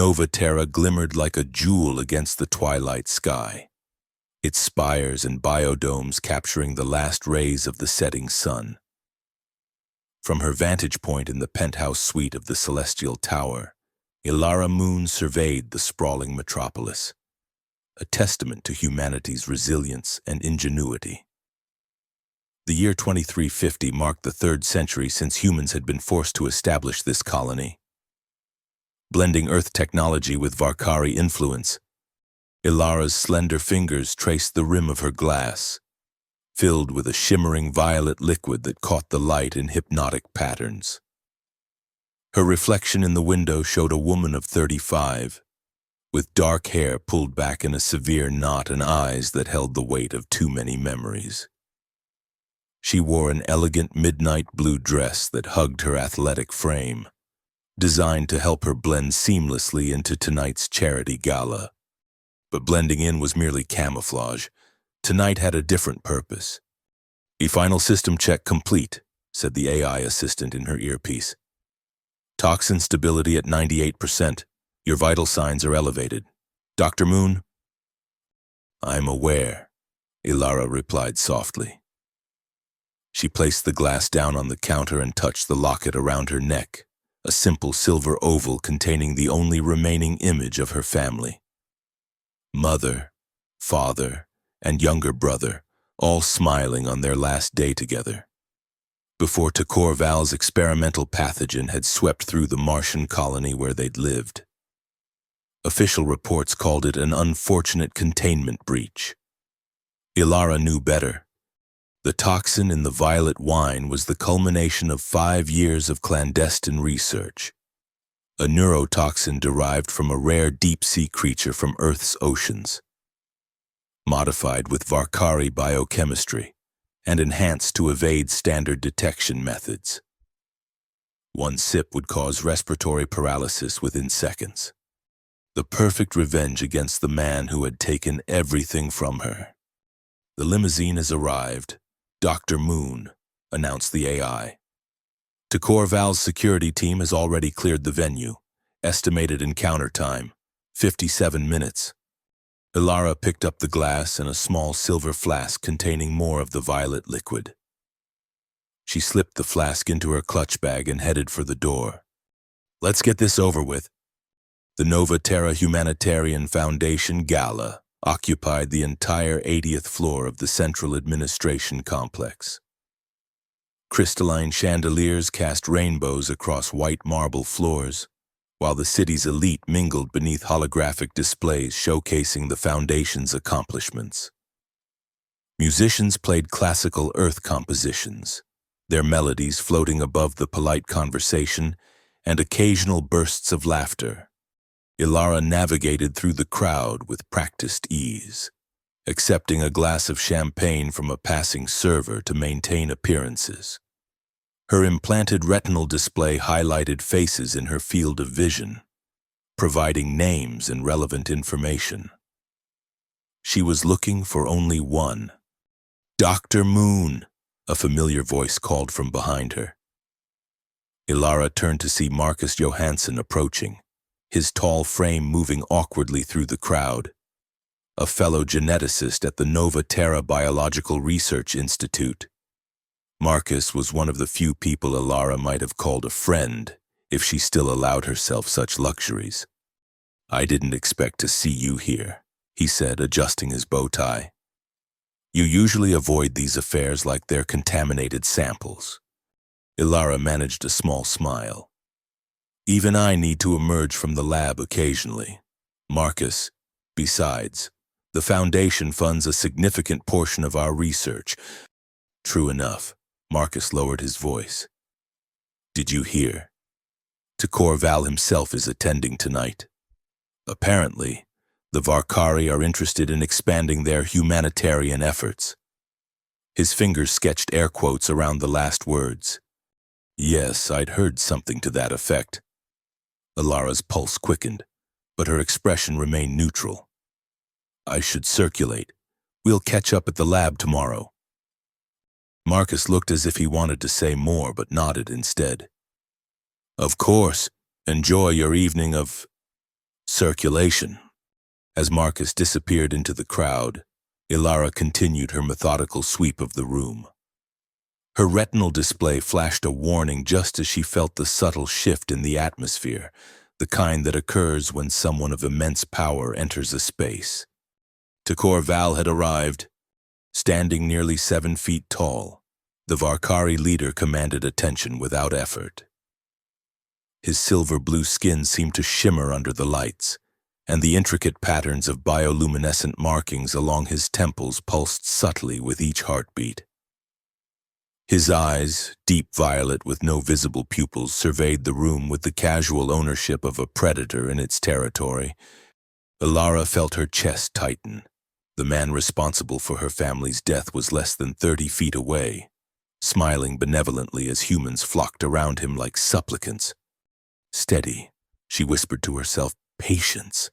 Nova Terra glimmered like a jewel against the twilight sky, its spires and biodomes capturing the last rays of the setting sun. From her vantage point in the penthouse suite of the Celestial Tower, Ilara Moon surveyed the sprawling metropolis, a testament to humanity's resilience and ingenuity. The year 2350 marked the 3rd century since humans had been forced to establish this colony. Blending Earth technology with Varkari influence, Ilara's slender fingers traced the rim of her glass, filled with a shimmering violet liquid that caught the light in hypnotic patterns. Her reflection in the window showed a woman of 35, with dark hair pulled back in a severe knot and eyes that held the weight of too many memories. She wore an elegant midnight blue dress that hugged her athletic frame, designed to help her blend seamlessly into tonight's charity gala. But blending in was merely camouflage. Tonight had a different purpose. "Final system check complete," said the AI assistant in her earpiece. "Toxin stability at 98%. Your vital signs are elevated. Dr. Moon?" "I'm aware," Ilara replied softly. She placed the glass down on the counter and touched the locket around her neck, a simple silver oval containing the only remaining image of her family. Mother, father, and younger brother, all smiling on their last day together, before Takor Val's experimental pathogen had swept through the Martian colony where they'd lived. Official reports called it an unfortunate containment breach. Ilara knew better. The toxin in the violet wine was the culmination of 5 years of clandestine research, a neurotoxin derived from a rare deep-sea creature from Earth's oceans, modified with Varkari biochemistry and enhanced to evade standard detection methods. One sip would cause respiratory paralysis within seconds. The perfect revenge against the man who had taken everything from her. "The limousine has arrived. Dr. Moon," announced the AI. Takor Val's security team has already cleared the venue. Estimated encounter time, 57 minutes. Ilara picked up the glass and a small silver flask containing more of the violet liquid. She slipped the flask into her clutch bag and headed for the door. "Let's get this over with." The Nova Terra Humanitarian Foundation Gala occupied the entire 80th floor of the Central Administration Complex. Crystalline chandeliers cast rainbows across white marble floors, while the city's elite mingled beneath holographic displays showcasing the Foundation's accomplishments. Musicians played classical Earth compositions, their melodies floating above the polite conversation and occasional bursts of laughter. Ilara navigated through the crowd with practiced ease, accepting a glass of champagne from a passing server to maintain appearances. Her implanted retinal display highlighted faces in her field of vision, providing names and relevant information. She was looking for only one. "Dr. Moon," a familiar voice called from behind her. Ilara turned to see Marcus Johansson approaching, his tall frame moving awkwardly through the crowd. A fellow geneticist at the Nova Terra Biological Research Institute. Marcus was one of the few people Ilara might have called a friend if she still allowed herself such luxuries. "I didn't expect to see you here," he said, adjusting his bow tie. "You usually avoid these affairs like they're contaminated samples." Ilara managed a small smile. "Even I need to emerge from the lab occasionally. Marcus, besides, the Foundation funds a significant portion of our research." "True enough." Marcus lowered his voice. "Did you hear? Takor Val himself is attending tonight. Apparently, the Varkari are interested in expanding their humanitarian efforts." His fingers sketched air quotes around the last words. "Yes, I'd heard something to that effect." Ilara's pulse quickened, but her expression remained neutral. "I should circulate. We'll catch up at the lab tomorrow." Marcus looked as if he wanted to say more, but nodded instead. "Of course. Enjoy your evening of..." Circulation. As Marcus disappeared into the crowd, Ilara continued her methodical sweep of the room. Her retinal display flashed a warning just as she felt the subtle shift in the atmosphere, the kind that occurs when someone of immense power enters a space. Tekor Val had arrived. Standing nearly 7 feet tall, the Varkari leader commanded attention without effort. His silver-blue skin seemed to shimmer under the lights, and the intricate patterns of bioluminescent markings along his temples pulsed subtly with each heartbeat. His eyes, deep violet with no visible pupils, surveyed the room with the casual ownership of a predator in its territory. Ilara felt her chest tighten. The man responsible for her family's death was less than 30 feet away, smiling benevolently as humans flocked around him like supplicants. "Steady," she whispered to herself, "patience."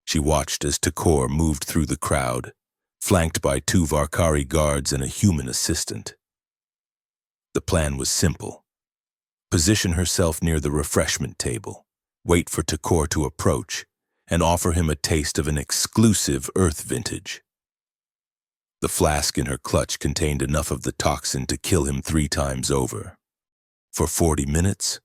She watched as Tekor moved through the crowd, flanked by 2 Varkari guards and a human assistant. The plan was simple. Position herself near the refreshment table, wait for Tekor to approach, and offer him a taste of an exclusive Earth vintage. The flask in her clutch contained enough of the toxin to kill him 3 times over. For 40 minutes,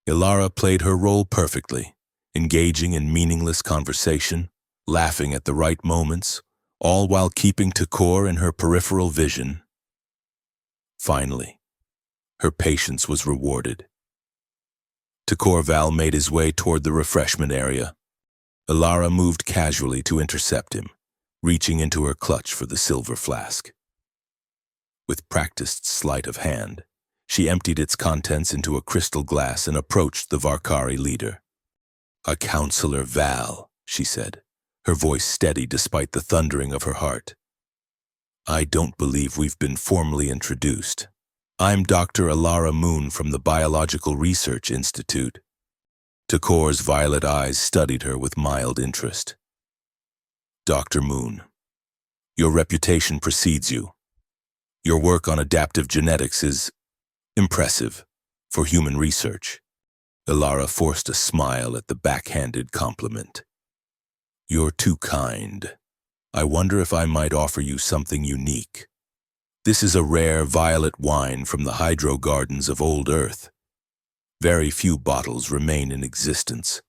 Ilara played her role perfectly, engaging in meaningless conversation, laughing at the right moments, all while keeping Tekor in her peripheral vision. Finally, her patience was rewarded. Tekor Val made his way toward the refreshment area. Ilara moved casually to intercept him, reaching into her clutch for the silver flask. With practiced sleight of hand, she emptied its contents into a crystal glass and approached the Varkari leader. "A Counselor Val," she said, her voice steady despite the thundering of her heart. "I don't believe we've been formally introduced. I'm Dr. Ilara Moon from the Biological Research Institute." Tekor's violet eyes studied her with mild interest. "Dr. Moon, your reputation precedes you. Your work on adaptive genetics is impressive for human research." Ilara forced a smile at the backhanded compliment. "You're too kind. I wonder if I might offer you something unique. This is a rare violet wine from the hydro gardens of Old Earth. Very few bottles remain in existence."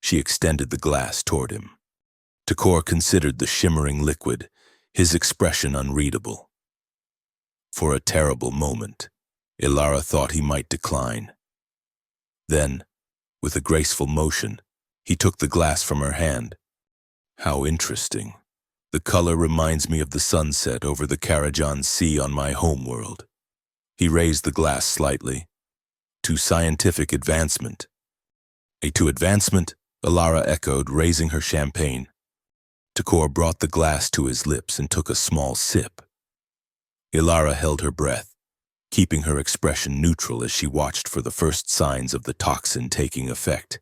She extended the glass toward him. Tekor considered the shimmering liquid, his expression unreadable. For a terrible moment, Ilara thought he might decline. Then, with a graceful motion, he took the glass from her hand. "How interesting. The color reminds me of the sunset over the Karajan Sea on my homeworld." He raised the glass slightly. "To scientific advancement." "To advancement," Ilara echoed, raising her champagne. Tekor brought the glass to his lips and took a small sip. Ilara held her breath, keeping her expression neutral as she watched for the first signs of the toxin taking effect.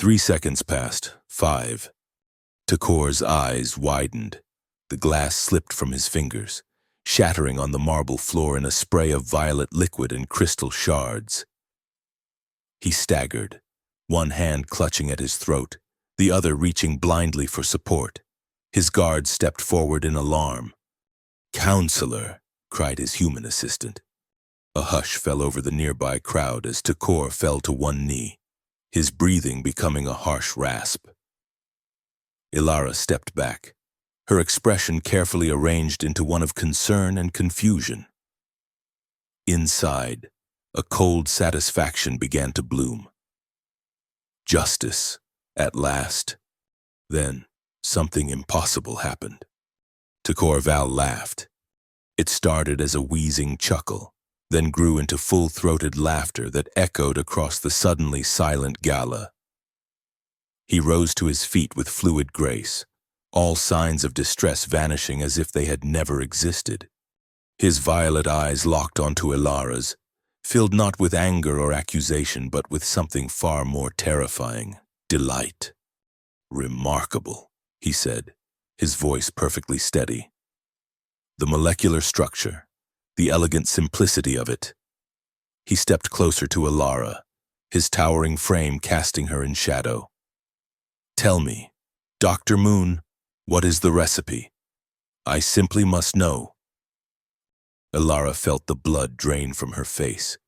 3 seconds passed, 5. Tekor's eyes widened. The glass slipped from his fingers, shattering on the marble floor in a spray of violet liquid and crystal shards. He staggered, one hand clutching at his throat, the other reaching blindly for support. His guard stepped forward in alarm. "Counselor!" cried his human assistant. A hush fell over the nearby crowd as Tekor fell to one knee, his breathing becoming a harsh rasp. Ilara stepped back, her expression carefully arranged into one of concern and confusion. Inside, a cold satisfaction began to bloom. Justice, at last. Then, something impossible happened. Tekor Val laughed. It started as a wheezing chuckle, then grew into full-throated laughter that echoed across the suddenly silent gala. He rose to his feet with fluid grace, all signs of distress vanishing as if they had never existed. His violet eyes locked onto Ilara's, filled not with anger or accusation, but with something far more terrifying, delight. "Remarkable," he said, his voice perfectly steady. "The molecular structure, the elegant simplicity of it." He stepped closer to Ilara, his towering frame casting her in shadow. "Tell me, Dr. Moon, what is the recipe? I simply must know." Ilara felt the blood drain from her face.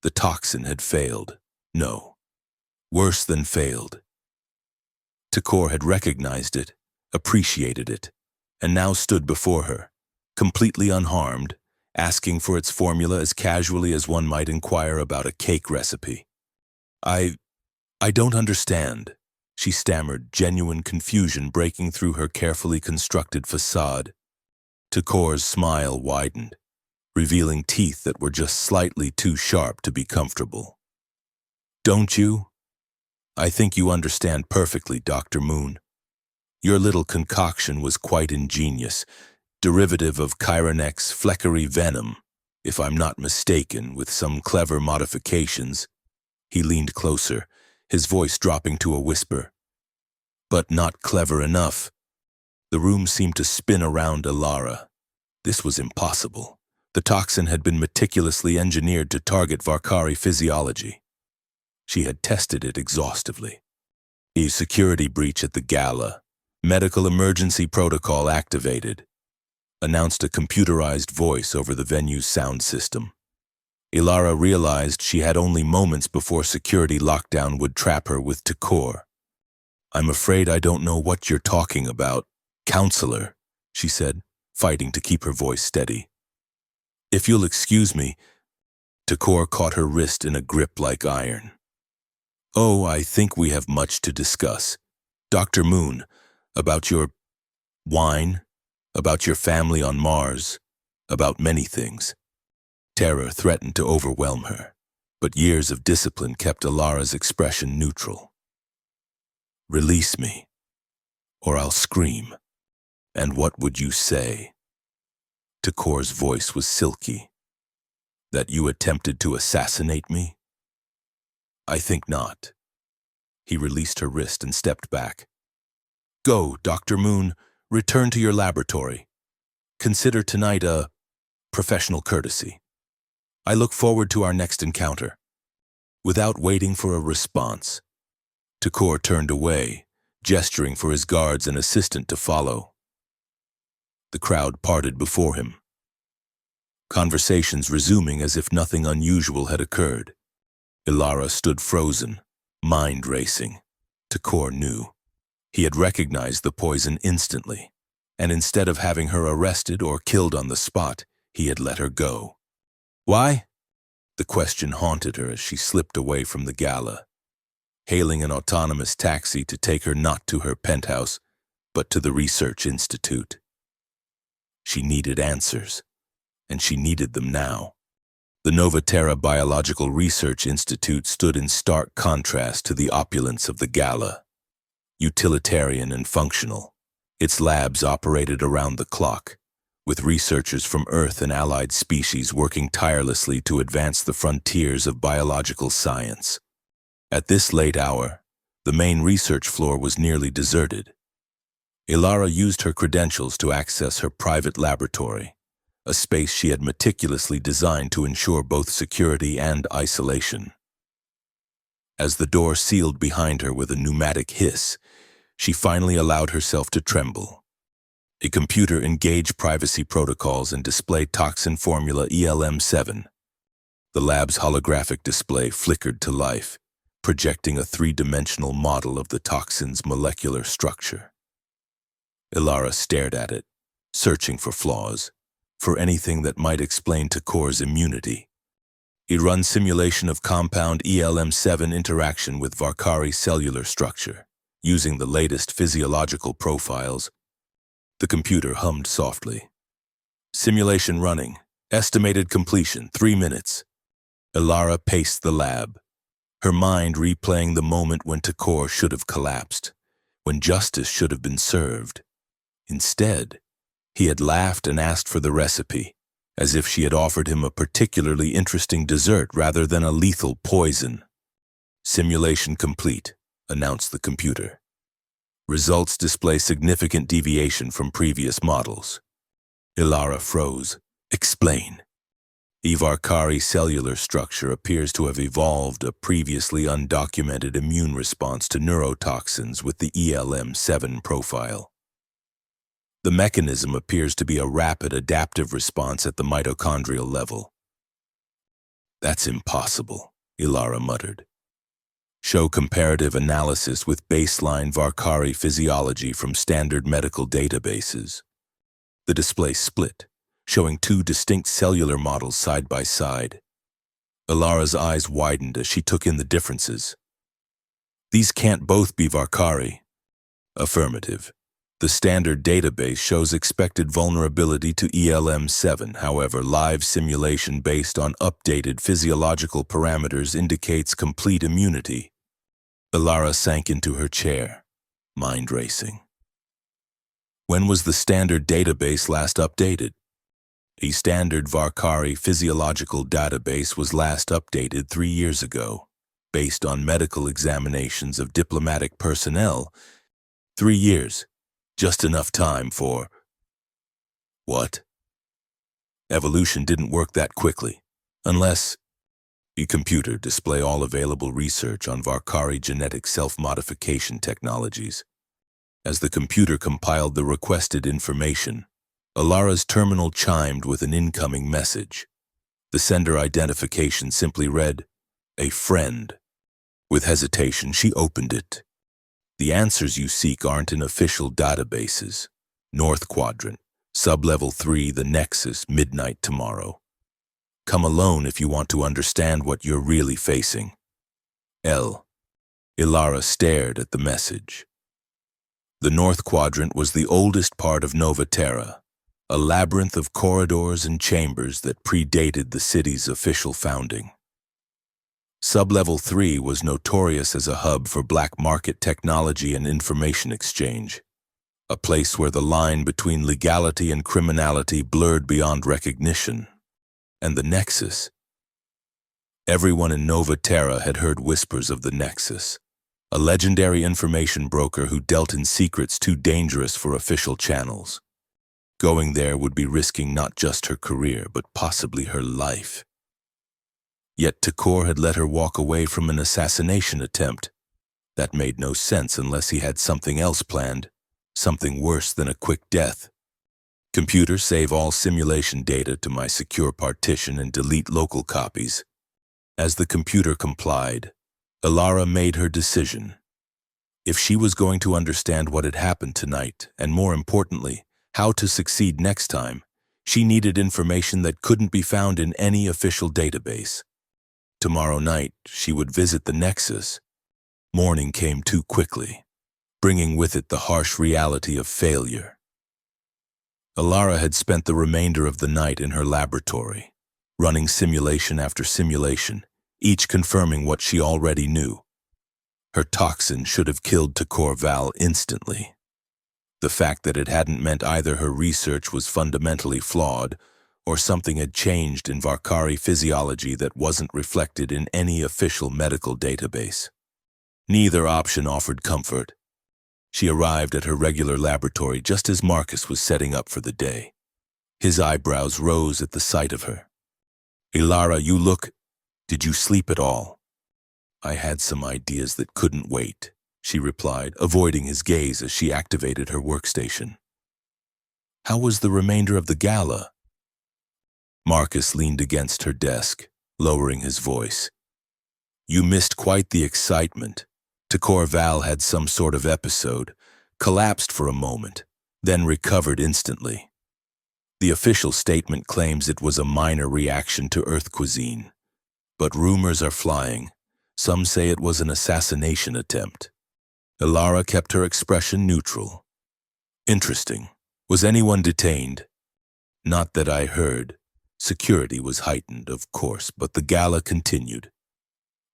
The toxin had failed. No, worse than failed. Takor had recognized it, appreciated it, and now stood before her, completely unharmed, asking for its formula as casually as one might inquire about a cake recipe. I don't understand," she stammered, genuine confusion breaking through her carefully constructed facade. Takor's smile widened, revealing teeth that were just slightly too sharp to be comfortable. "Don't you? I think you understand perfectly, Dr. Moon. Your little concoction was quite ingenious, derivative of Chironec's fleckery venom, if I'm not mistaken, with some clever modifications." He leaned closer, his voice dropping to a whisper. "But not clever enough." The room seemed to spin around Ilara. This was impossible. The toxin had been meticulously engineered to target Varkari physiology. She had tested it exhaustively. A security breach at the gala. Medical emergency protocol activated, announced a computerized voice over the venue's sound system. Ilara realized she had only moments before security lockdown would trap her with Takor. "I'm afraid I don't know what you're talking about, counselor," she said, fighting to keep her voice steady. "If you'll excuse me." Takor caught her wrist in a grip like iron. "Oh, I think we have much to discuss. Dr. Moon, about your wine, about your family on Mars, about many things." Terror threatened to overwhelm her, but years of discipline kept Ilara's expression neutral. "Release me, or I'll scream. And what would you say?" Takor's voice was silky. "That you attempted to assassinate me?" "I think not." He released her wrist and stepped back. "Go, Dr. Moon, return to your laboratory. Consider tonight a professional courtesy. I look forward to our next encounter." Without waiting for a response, Takor turned away, gesturing for his guards and assistant to follow. The crowd parted before him, conversations resuming as if nothing unusual had occurred. Ilara stood frozen, mind racing. Takor knew. He had recognized the poison instantly, and instead of having her arrested or killed on the spot, he had let her go. Why? The question haunted her as she slipped away from the gala, hailing an autonomous taxi to take her not to her penthouse, but to the research institute. She needed answers, and she needed them now. The Novaterra Biological Research Institute stood in stark contrast to the opulence of the gala. Utilitarian and functional, its labs operated around the clock, with researchers from Earth and allied species working tirelessly to advance the frontiers of biological science. At this late hour, the main research floor was nearly deserted. Ilara used her credentials to access her private laboratory, a space she had meticulously designed to ensure both security and isolation. As the door sealed behind her with a pneumatic hiss, she finally allowed herself to tremble. A computer engaged privacy protocols and displayed toxin formula ELM7. The lab's holographic display flickered to life, projecting a three-dimensional model of the toxin's molecular structure. Ilara stared at it, searching for flaws, for anything that might explain Takor's immunity. It runs simulation of compound ELM7 interaction with Varkari cellular structure, using the latest physiological profiles. The computer hummed softly. Simulation running. Estimated completion, 3 minutes. Ilara paced the lab, her mind replaying the moment when Takor should have collapsed, when justice should have been served. Instead, he had laughed and asked for the recipe, as if she had offered him a particularly interesting dessert rather than a lethal poison. Simulation complete, announced the computer. Results display significant deviation from previous models. Ilara froze. Explain. Ivarkari cellular structure appears to have evolved a previously undocumented immune response to neurotoxins with the ELM7 profile. The mechanism appears to be a rapid adaptive response at the mitochondrial level. That's impossible, Ilara muttered. Show comparative analysis with baseline Varkari physiology from standard medical databases. The display split, showing two distinct cellular models side by side. Ilara's eyes widened as she took in the differences. These can't both be Varkari. Affirmative. The standard database shows expected vulnerability to ELM7. However, live simulation based on updated physiological parameters indicates complete immunity. Ilara sank into her chair, mind racing. When was the standard database last updated? A standard Varkari physiological database was last updated 3 years ago, based on medical examinations of diplomatic personnel. 3 years. Just enough time for... What? Evolution didn't work that quickly, unless... A computer display all available research on Varkari genetic self-modification technologies. As the computer compiled the requested information, Ilara's terminal chimed with an incoming message. The sender identification simply read, "A friend." With hesitation, she opened it. The answers you seek aren't in official databases. North Quadrant, Sublevel 3, the Nexus, midnight tomorrow. Come alone if you want to understand what you're really facing. L. Ilara stared at the message. The North Quadrant was the oldest part of Nova Terra, a labyrinth of corridors and chambers that predated the city's official founding. Sublevel 3 was notorious as a hub for black market technology and information exchange, a place where the line between legality and criminality blurred beyond recognition. And the Nexus. Everyone in Nova Terra had heard whispers of the Nexus, a legendary information broker who dealt in secrets too dangerous for official channels. Going there would be risking not just her career, but possibly her life. Yet Takor had let her walk away from an assassination attempt. That made no sense unless he had something else planned, something worse than a quick death. Computer, save all simulation data to my secure partition and delete local copies. As the computer complied, Ilara made her decision. If she was going to understand what had happened tonight, and more importantly, how to succeed next time, she needed information that couldn't be found in any official database. Tomorrow night, she would visit the Nexus. Morning came too quickly, bringing with it the harsh reality of failure. Ilara had spent the remainder of the night in her laboratory, running simulation after simulation, each confirming what she already knew. Her toxin should have killed Takor Val instantly. The fact that it hadn't meant either her research was fundamentally flawed, or something had changed in Varkari physiology that wasn't reflected in any official medical database. Neither option offered comfort. She arrived at her regular laboratory just as Marcus was setting up for the day. His eyebrows rose at the sight of her. "Ilara, you look... Did you sleep at all?" "I had some ideas that couldn't wait," she replied, avoiding his gaze as she activated her workstation. "How was the remainder of the gala?" Marcus leaned against her desk, lowering his voice. "You missed quite the excitement. Takor Val had some sort of episode, collapsed for a moment, then recovered instantly. The official statement claims it was a minor reaction to Earth cuisine, but rumors are flying. Some say it was an assassination attempt." Ilara kept her expression neutral. "Interesting. Was anyone detained?" "Not that I heard. Security was heightened, of course, but the gala continued."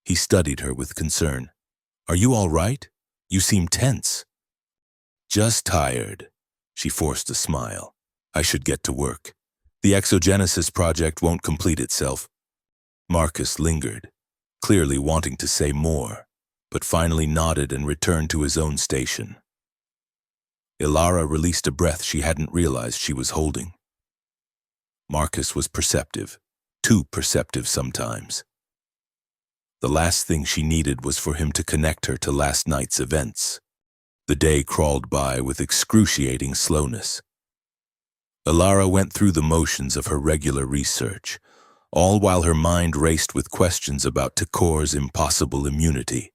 He studied her with concern. "Are you all right? You seem tense." "Just tired." She forced a smile. "I should get to work. The exogenesis project won't complete itself." Marcus lingered, clearly wanting to say more, but finally nodded and returned to his own station. Ilara released a breath she hadn't realized she was holding. Marcus was perceptive, too perceptive sometimes. The last thing she needed was for him to connect her to last night's events. The day crawled by with excruciating slowness. Ilara went through the motions of her regular research, all while her mind raced with questions about Takor's impossible immunity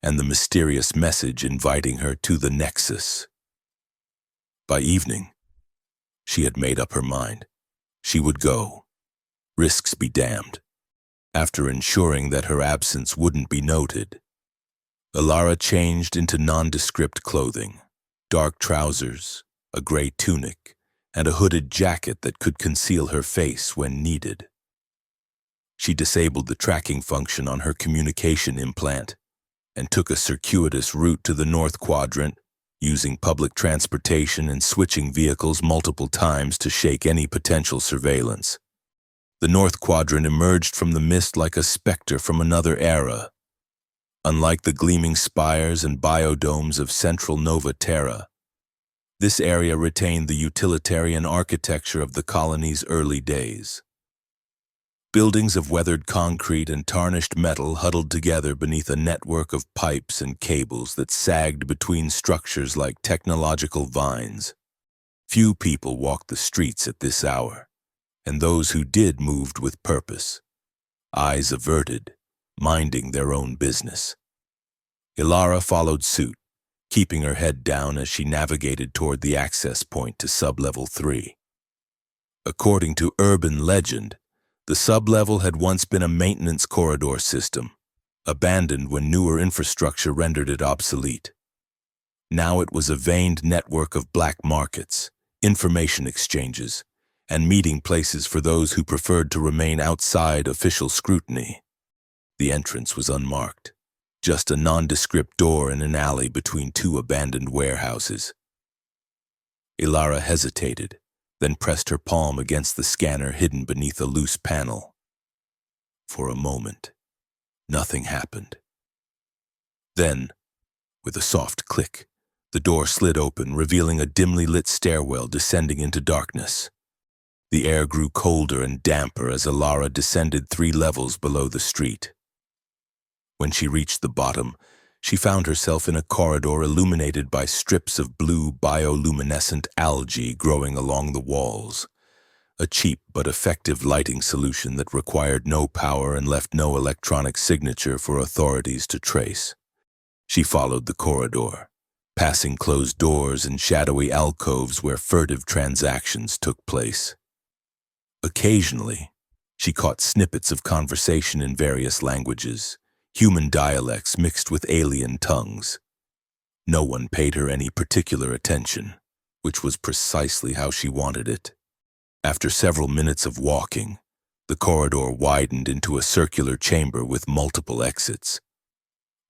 and the mysterious message inviting her to the Nexus. By evening, she had made up her mind. She would go. Risks be damned. After ensuring that her absence wouldn't be noted, Ilara changed into nondescript clothing, dark trousers, a gray tunic, and a hooded jacket that could conceal her face when needed. She disabled the tracking function on her communication implant and took a circuitous route to the North Quadrant, using public transportation and switching vehicles multiple times to shake any potential surveillance. The North Quadrant emerged from the mist like a specter from another era. Unlike the gleaming spires and biodomes of central Nova Terra, this area retained the utilitarian architecture of the colony's early days. Buildings of weathered concrete and tarnished metal huddled together beneath a network of pipes and cables that sagged between structures like technological vines. Few people walked the streets at this hour, and those who did moved with purpose, eyes averted, minding their own business. Ilara followed suit, keeping her head down as she navigated toward the access point to Sublevel 3. According to urban legend, the sublevel had once been a maintenance corridor system, abandoned when newer infrastructure rendered it obsolete. Now it was a veined network of black markets, information exchanges, and meeting places for those who preferred to remain outside official scrutiny. The entrance was unmarked, just a nondescript door in an alley between two abandoned warehouses. Ilara hesitated, then pressed her palm against the scanner hidden beneath a loose panel. For a moment, nothing happened. Then, with a soft click, the door slid open, revealing a dimly lit stairwell descending into darkness. The air grew colder and damper as Ilara descended 3 levels below the street. When she reached the bottom, she found herself in a corridor illuminated by strips of blue bioluminescent algae growing along the walls, a cheap but effective lighting solution that required no power and left no electronic signature for authorities to trace. She followed the corridor, passing closed doors and shadowy alcoves where furtive transactions took place. Occasionally, she caught snippets of conversation in various languages, human dialects mixed with alien tongues. No one paid her any particular attention, which was precisely how she wanted it. After several minutes of walking, the corridor widened into a circular chamber with multiple exits.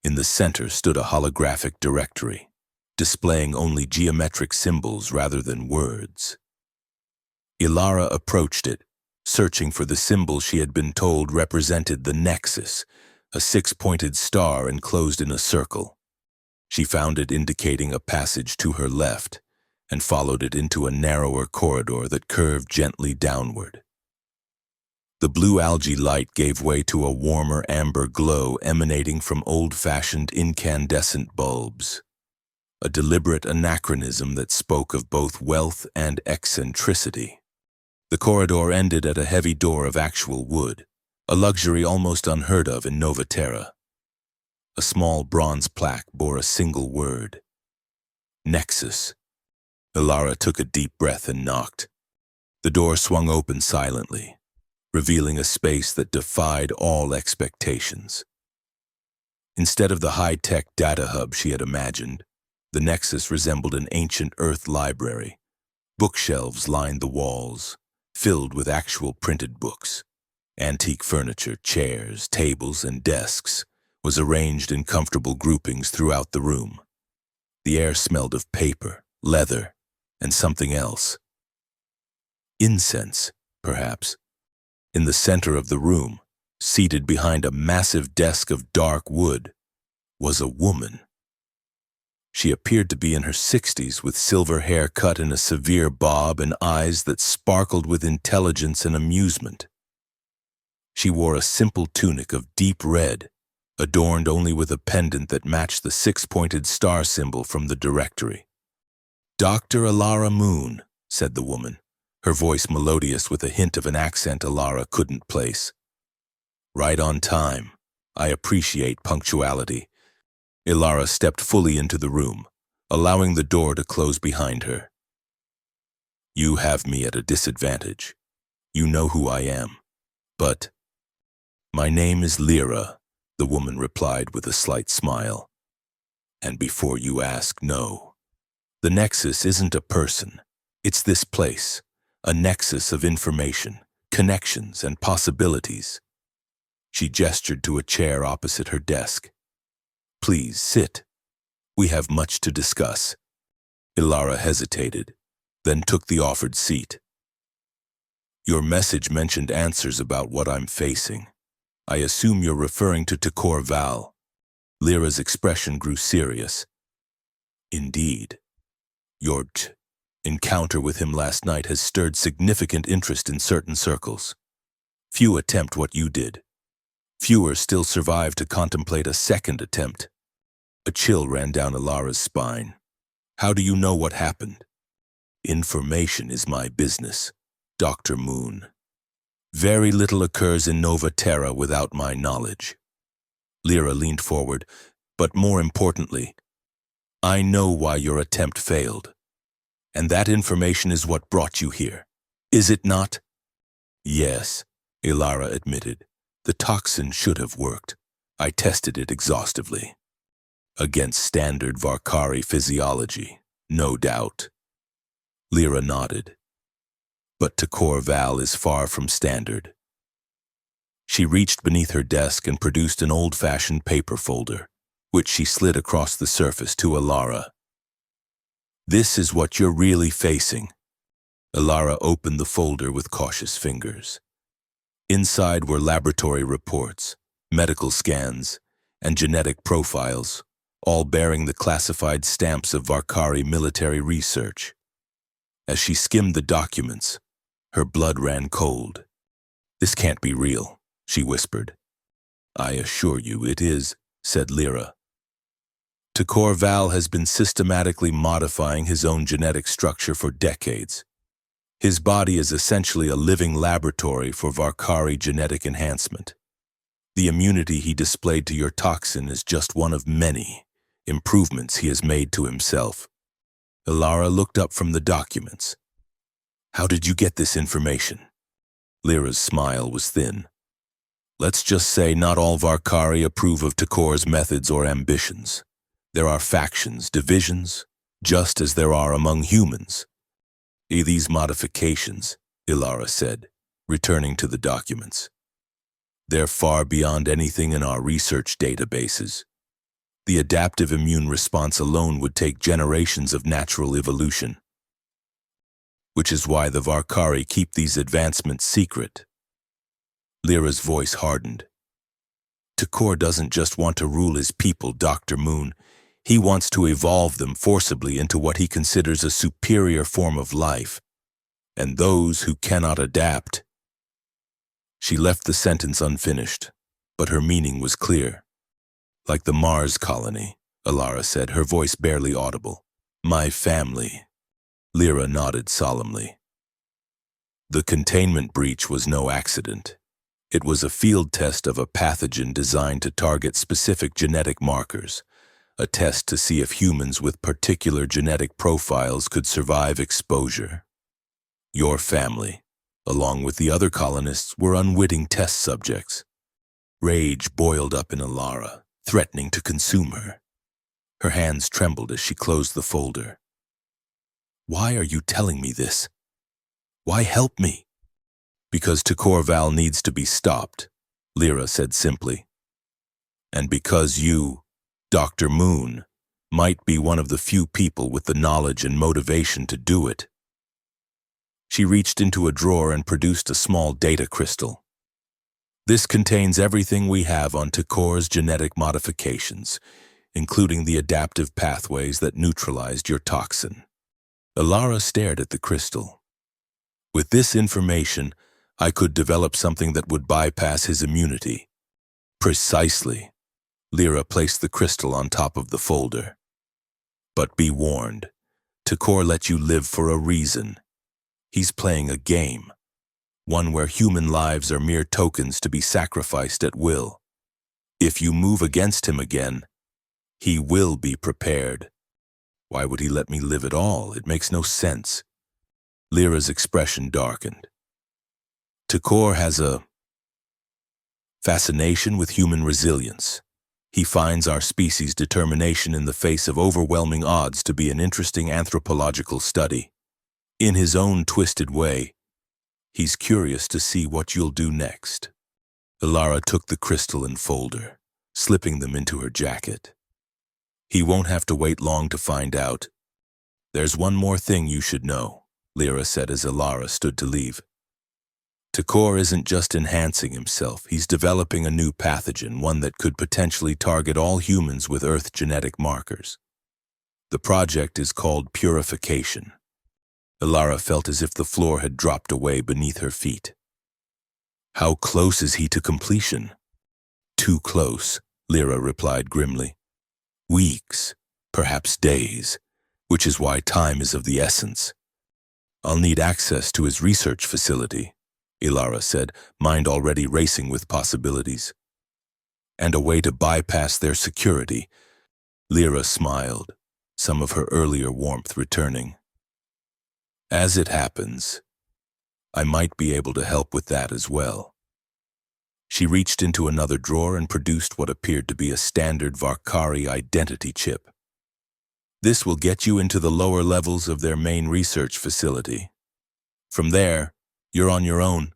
In the center stood a holographic directory, displaying only geometric symbols rather than words. Ilara approached it, searching for the symbol she had been told represented the Nexus, a 6-pointed star enclosed in a circle. She found it indicating a passage to her left, and followed it into a narrower corridor that curved gently downward. The blue algae light gave way to a warmer amber glow emanating from old-fashioned incandescent bulbs, a deliberate anachronism that spoke of both wealth and eccentricity. The corridor ended at a heavy door of actual wood, a luxury almost unheard of in Nova Terra. A small bronze plaque bore a single word: Nexus. Ilara took a deep breath and knocked. The door swung open silently, revealing a space that defied all expectations. Instead of the high-tech data hub she had imagined, the Nexus resembled an ancient Earth library. Bookshelves lined the walls, filled with actual printed books. Antique furniture, chairs, tables, and desks was arranged in comfortable groupings throughout the room. The air smelled of paper, leather, and something else. Incense, perhaps. In the center of the room, seated behind a massive desk of dark wood, was a woman. She appeared to be in her 60s, with silver hair cut in a severe bob and eyes that sparkled with intelligence and amusement. She wore a simple tunic of deep red, adorned only with a pendant that matched the six-pointed star symbol from the directory. "Dr. Alara Moon," said the woman, her voice melodious with a hint of an accent Alara couldn't place. "Right on time. I appreciate punctuality." Alara stepped fully into the room, allowing the door to close behind her. "You have me at a disadvantage. You know who I am. But my name is Lyra," the woman replied with a slight smile. "And before you ask, no. The Nexus isn't a person. It's this place, a nexus of information, connections, and possibilities." She gestured to a chair opposite her desk. "Please sit. We have much to discuss." Alara hesitated, then took the offered seat. "Your message mentioned answers about what I'm facing. I assume you're referring to Tekor Val." Lyra's expression grew serious. "Indeed. Your encounter with him last night has stirred significant interest in certain circles. Few attempt what you did. Fewer still survive to contemplate a second attempt." A chill ran down Alara's spine. "How do you know what happened?" "Information is my business, Dr. Moon. Very little occurs in Nova Terra without my knowledge." Lyra leaned forward, "But more importantly, I know why your attempt failed. And that information is what brought you here, is it not?" "Yes," Alara admitted. "The toxin should have worked. I tested it exhaustively. Against standard Varkari physiology, no doubt." Lyra nodded. "But Tekor Val is far from standard." She reached beneath her desk and produced an old-fashioned paper folder, which she slid across the surface to Alara. "This is what you're really facing." Alara opened the folder with cautious fingers. Inside were laboratory reports, medical scans, and genetic profiles, all bearing the classified stamps of Varkari military research. As she skimmed the documents, her blood ran cold. "This can't be real," she whispered. "I assure you it is," said Lyra. "Tekor Val has been systematically modifying his own genetic structure for decades. His body is essentially a living laboratory for Varkari genetic enhancement. The immunity he displayed to your toxin is just one of many improvements he has made to himself." Alara looked up from the documents. "How did you get this information?" Lyra's smile was thin. "Let's just say not all Varkari approve of Tekor's methods or ambitions. There are factions, divisions, just as there are among humans. These modifications," Alara said, returning to the documents, "they're far beyond anything in our research databases. The adaptive immune response alone would take generations of natural evolution. Which is why the Varkari keep these advancements secret." Lyra's voice hardened. "Tekor doesn't just want to rule his people, Dr. Moon. He wants to evolve them forcibly into what he considers a superior form of life. And those who cannot adapt—" She left the sentence unfinished, but her meaning was clear. "Like the Mars colony," Alara said, her voice barely audible. "My family." Lyra nodded solemnly. "The containment breach was no accident. It was a field test of a pathogen designed to target specific genetic markers, a test to see if humans with particular genetic profiles could survive exposure. Your family, along with the other colonists, were unwitting test subjects." Rage boiled up in Alara, threatening to consume her. Her hands trembled as she closed the folder. "Why are you telling me this? Why help me?" "Because Tekor Val needs to be stopped," Lyra said simply. "And because you, Dr. Moon, might be one of the few people with the knowledge and motivation to do it." She reached into a drawer and produced a small data crystal. "This contains everything we have on Tekor's genetic modifications, including the adaptive pathways that neutralized your toxin." Alara stared at the crystal. "With this information, I could develop something that would bypass his immunity. Precisely. Lyra placed the crystal on top of the folder. But be warned, Takor let you live for a reason. He's playing a game, one where human lives are mere tokens to be sacrificed at will. If you move against him again, he will be prepared. Why would he let me live at all? It makes no sense. Lyra's expression darkened. Takor has a fascination with human resilience. He finds our species' determination in the face of overwhelming odds to be an interesting anthropological study. In his own twisted way, he's curious to see what you'll do next. Ilara took the crystal and folder, slipping them into her jacket. He won't have to wait long to find out. There's one more thing you should know, Lyra said as Ilara stood to leave. Takor isn't just enhancing himself, he's developing a new pathogen, one that could potentially target all humans with Earth genetic markers. The project is called Purification. Ilara felt as if the floor had dropped away beneath her feet. How close is he to completion? Too close, Lyra replied grimly. Weeks, perhaps days, which is why time is of the essence. I'll need access to his research facility, Ilara said, mind already racing with possibilities. And a way to bypass their security. Lyra smiled, some of her earlier warmth returning. As it happens, I might be able to help with that as well. She reached into another drawer and produced what appeared to be a standard Varkari identity chip. This will get you into the lower levels of their main research facility. From there, you're on your own.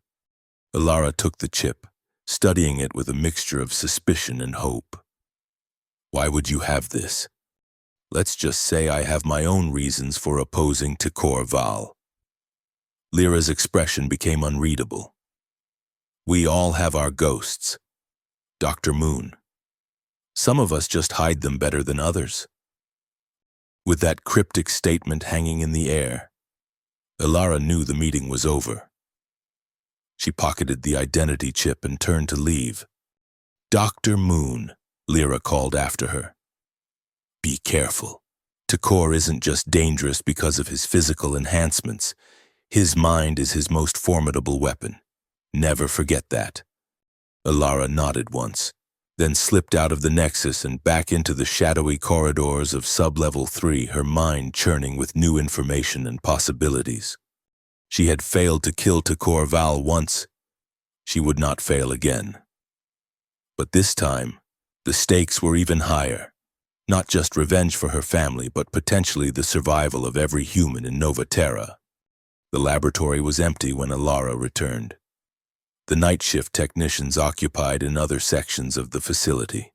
Ilara took the chip, studying it with a mixture of suspicion and hope. Why would you have this? Let's just say I have my own reasons for opposing Takor Val. Lyra's expression became unreadable. We all have our ghosts. Dr. Moon. Some of us just hide them better than others. With that cryptic statement hanging in the air, Ilara knew the meeting was over. She pocketed the identity chip and turned to leave. Dr. Moon, Lyra called after her. Be careful. Takor isn't just dangerous because of his physical enhancements. His mind is his most formidable weapon. Never forget that. Ilara nodded once, then slipped out of the Nexus and back into the shadowy corridors of Sub-Level 3, her mind churning with new information and possibilities. She had failed to kill Takor Val once. She would not fail again. But this time, the stakes were even higher. Not just revenge for her family, but potentially the survival of every human in Nova Terra. The laboratory was empty when Ilara returned. The night shift technicians occupied in other sections of the facility.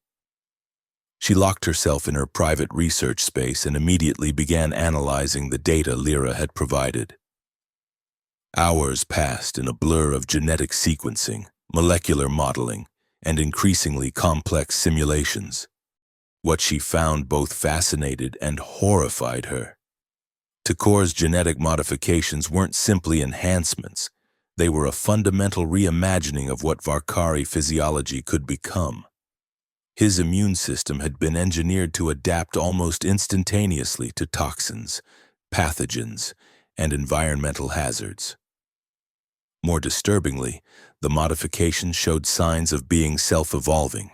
She locked herself in her private research space and immediately began analyzing the data Lyra had provided. Hours passed in a blur of genetic sequencing, molecular modeling, and increasingly complex simulations. What she found both fascinated and horrified her. Takor's genetic modifications weren't simply enhancements. They were a fundamental reimagining of what Varkari physiology could become. His immune system had been engineered to adapt almost instantaneously to toxins, pathogens, and environmental hazards. More disturbingly, the modifications showed signs of being self-evolving,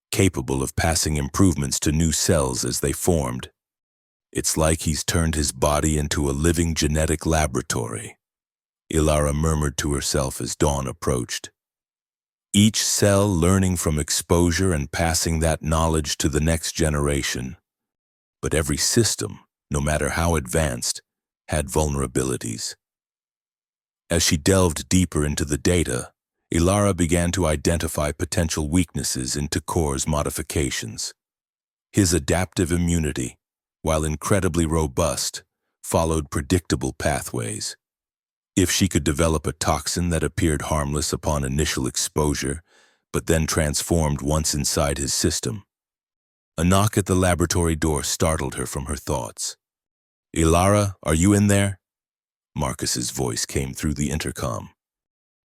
capable of passing improvements to new cells as they formed. It's like he's turned his body into a living genetic laboratory, Ilara murmured to herself as dawn approached. Each cell learning from exposure and passing that knowledge to the next generation. But every system, no matter how advanced, had vulnerabilities. As she delved deeper into the data, Ilara began to identify potential weaknesses in Takor's modifications. His adaptive immunity, while incredibly robust, followed predictable pathways. If she could develop a toxin that appeared harmless upon initial exposure, but then transformed once inside his system. A knock at the laboratory door startled her from her thoughts. Ilara, are you in there? Marcus's voice came through the intercom.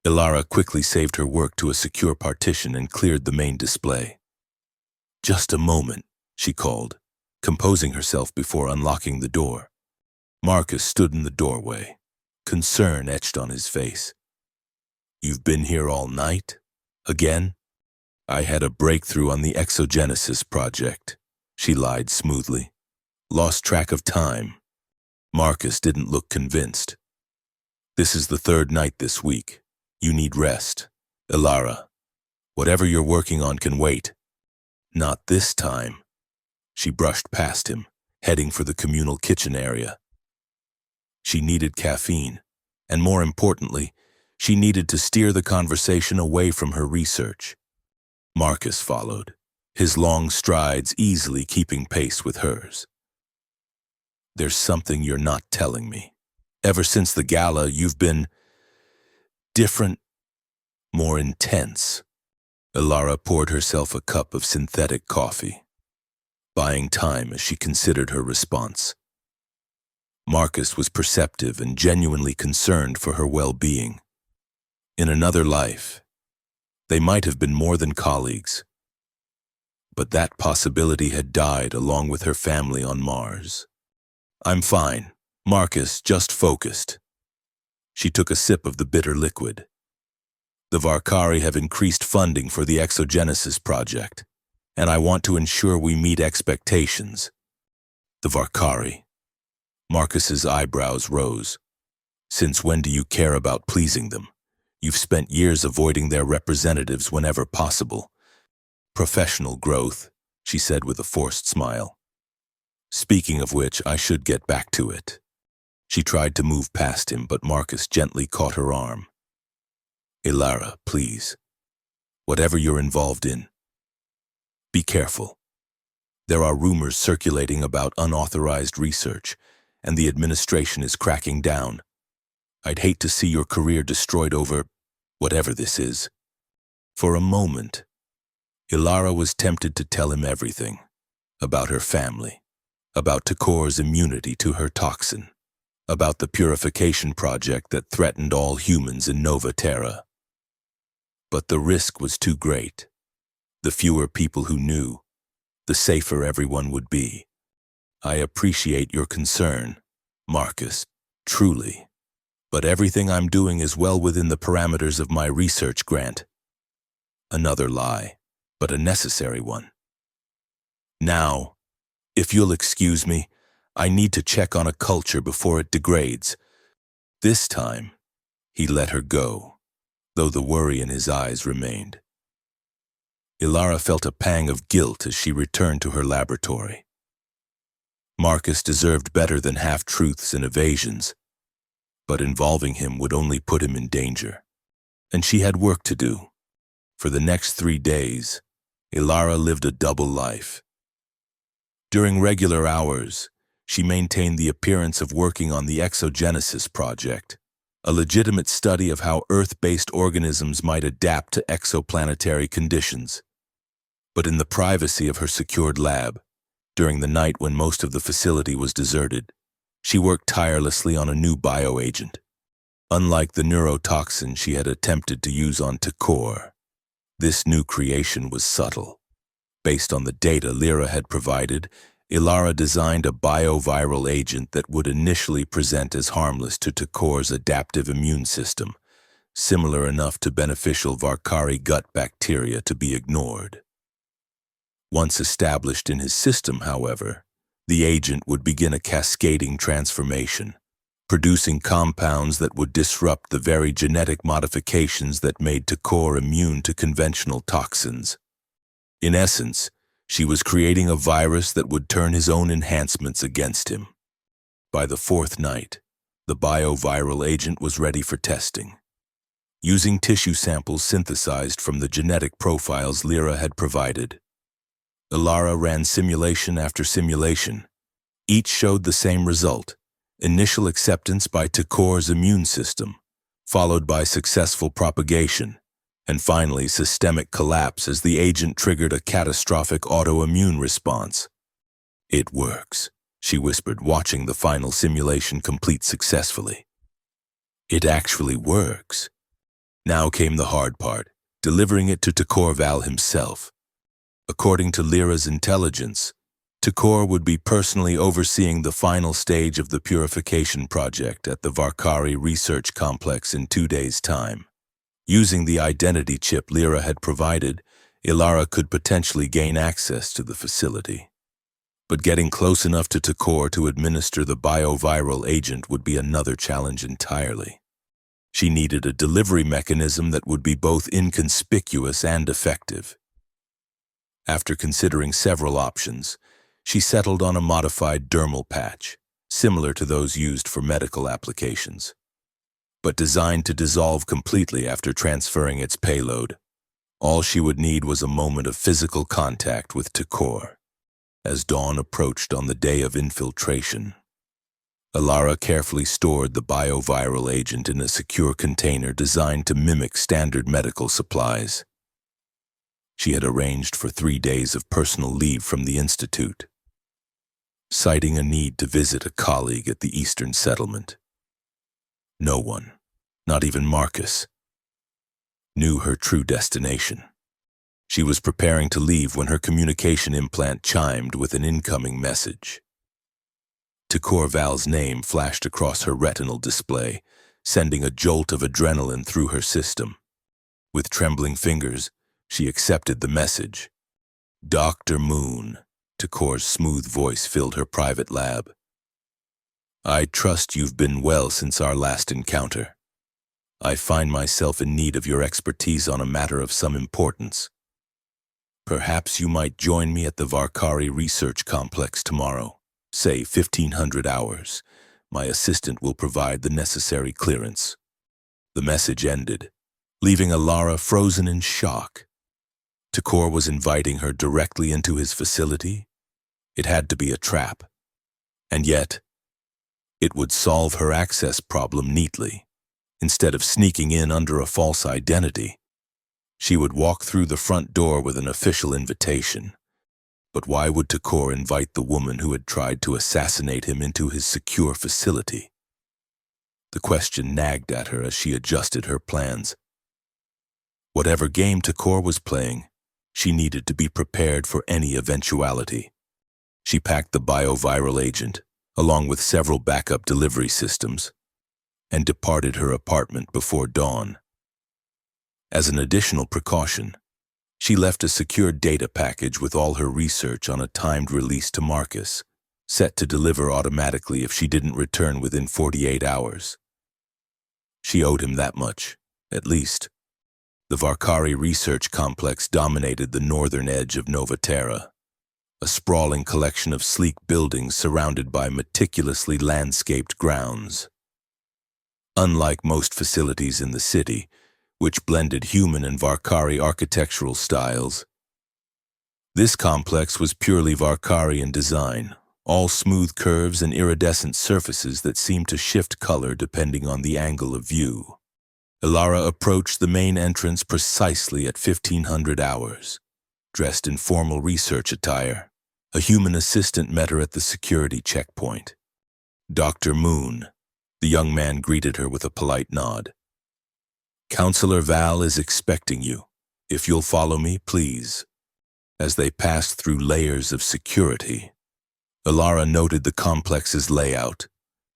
Ilara quickly saved her work to a secure partition and cleared the main display. "Just a moment," she called, composing herself before unlocking the door. Marcus stood in the doorway, concern etched on his face. "You've been here all night? Again?" "I had a breakthrough on the exogenesis project," she lied smoothly. "Lost track of time." Marcus didn't look convinced. "This is the third night this week. You need rest. Ilara, whatever you're working on can wait." "Not this time." She brushed past him, heading for the communal kitchen area. She needed caffeine, and more importantly, she needed to steer the conversation away from her research. Marcus followed, his long strides easily keeping pace with hers. "There's something you're not telling me. Ever since the gala, you've been different, more intense." Ilara poured herself a cup of synthetic coffee, buying time as she considered her response. Marcus was perceptive and genuinely concerned for her well-being. In another life, they might have been more than colleagues, but that possibility had died along with her family on Mars. "I'm fine." Marcus just focused. She took a sip of the bitter liquid. "The Varkari have increased funding for the exogenesis project, and I want to ensure we meet expectations." "The Varkari?" Marcus's eyebrows rose. "Since when do you care about pleasing them? You've spent years avoiding their representatives whenever possible." "Professional growth," she said with a forced smile. "Speaking of which, I should get back to it." She tried to move past him, but Marcus gently caught her arm. "Ilara, please. Whatever you're involved in, be careful. There are rumors circulating about unauthorized research, and the administration is cracking down. I'd hate to see your career destroyed over whatever this is." For a moment, Ilara was tempted to tell him everything, about her family, about Takor's immunity to her toxin, about the purification project that threatened all humans in Nova Terra. But the risk was too great. The fewer people who knew, the safer everyone would be. "I appreciate your concern, Marcus, truly. But everything I'm doing is well within the parameters of my research grant." Another lie, but a necessary one. "Now, if you'll excuse me, I need to check on a culture before it degrades." This time, he let her go, though the worry in his eyes remained. Ilara felt a pang of guilt as she returned to her laboratory. Marcus deserved better than half-truths and evasions, but involving him would only put him in danger, and she had work to do. For the next 3 days, Ilara lived a double life. During regular hours, she maintained the appearance of working on the exogenesis project, a legitimate study of how Earth-based organisms might adapt to exoplanetary conditions. But in the privacy of her secured lab, during the night when most of the facility was deserted, she worked tirelessly on a new bioagent. Unlike the neurotoxin she had attempted to use on Takor, this new creation was subtle. Based on the data Lyra had provided, Ilara designed a bioviral agent that would initially present as harmless to Takor's adaptive immune system, similar enough to beneficial Varkari gut bacteria to be ignored. Once established in his system, however, the agent would begin a cascading transformation, producing compounds that would disrupt the very genetic modifications that made Takor immune to conventional toxins. In essence, she was creating a virus that would turn his own enhancements against him. By the 4th night, the bioviral agent was ready for testing. Using tissue samples synthesized from the genetic profiles Lyra had provided, Ilara ran simulation after simulation. Each showed the same result: initial acceptance by Takor's immune system, followed by successful propagation, and finally systemic collapse as the agent triggered a catastrophic autoimmune response. "It works," she whispered, watching the final simulation complete successfully. "It actually works." Now came the hard part, delivering it to Takor Val himself. According to Lyra's intelligence, Takor would be personally overseeing the final stage of the purification project at the Varkari Research Complex in 2 days' time. Using the identity chip Lyra had provided, Ilara could potentially gain access to the facility. But getting close enough to Takor to administer the bioviral agent would be another challenge entirely. She needed a delivery mechanism that would be both inconspicuous and effective. After considering several options, she settled on a modified dermal patch, similar to those used for medical applications, but designed to dissolve completely after transferring its payload. All she would need was a moment of physical contact with Takor. As dawn approached on the day of infiltration, Ilara carefully stored the bioviral agent in a secure container designed to mimic standard medical supplies. She had arranged for 3 days of personal leave from the Institute, citing a need to visit a colleague at the Eastern Settlement. No one, not even Marcus, knew her true destination. She was preparing to leave when her communication implant chimed with an incoming message. Takor Val's name flashed across her retinal display, sending a jolt of adrenaline through her system. With trembling fingers, she accepted the message. Dr. Moon, Takor's smooth voice filled her private lab. I trust you've been well since our last encounter. I find myself in need of your expertise on a matter of some importance. Perhaps you might join me at the Varkari Research Complex tomorrow, say 1500 hours. My assistant will provide the necessary clearance. The message ended, leaving Ilara frozen in shock. Takor was inviting her directly into his facility. It had to be a trap. And yet, it would solve her access problem neatly. Instead of sneaking in under a false identity, she would walk through the front door with an official invitation. But why would Takor invite the woman who had tried to assassinate him into his secure facility? The question nagged at her as she adjusted her plans. Whatever game Takor was playing, she needed to be prepared for any eventuality. She packed the bioviral agent, along with several backup delivery systems, and departed her apartment before dawn. As an additional precaution, she left a secure data package with all her research on a timed release to Marcus, set to deliver automatically if she didn't return within 48 hours. She owed him that much, at least. The Varkari Research Complex dominated the northern edge of Nova Terra, a sprawling collection of sleek buildings surrounded by meticulously landscaped grounds. Unlike most facilities in the city, which blended human and Varkari architectural styles, this complex was purely Varkari in design, all smooth curves and iridescent surfaces that seemed to shift color depending on the angle of view. Ilara approached the main entrance precisely at 1500 hours. Dressed in formal research attire, a human assistant met her at the security checkpoint. Dr. Moon, the young man greeted her with a polite nod. Counselor Val is expecting you. If you'll follow me, please. As they passed through layers of security, Ilara noted the complex's layout,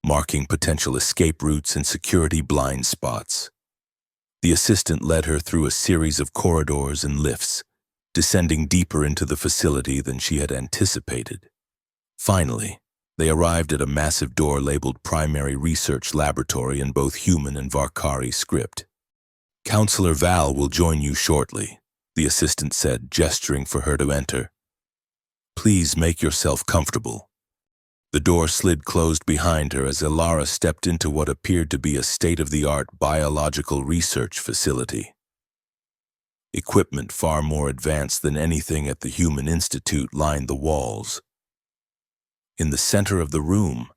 marking potential escape routes and security blind spots. The assistant led her through a series of corridors and lifts, descending deeper into the facility than she had anticipated. Finally, they arrived at a massive door labeled Primary Research Laboratory in both human and Varkari script. Counselor Val will join you shortly, the assistant said, gesturing for her to enter. Please make yourself comfortable. The door slid closed behind her as Ilara stepped into what appeared to be a state-of-the-art biological research facility. Equipment far more advanced than anything at the Human Institute lined the walls. In the center of the room,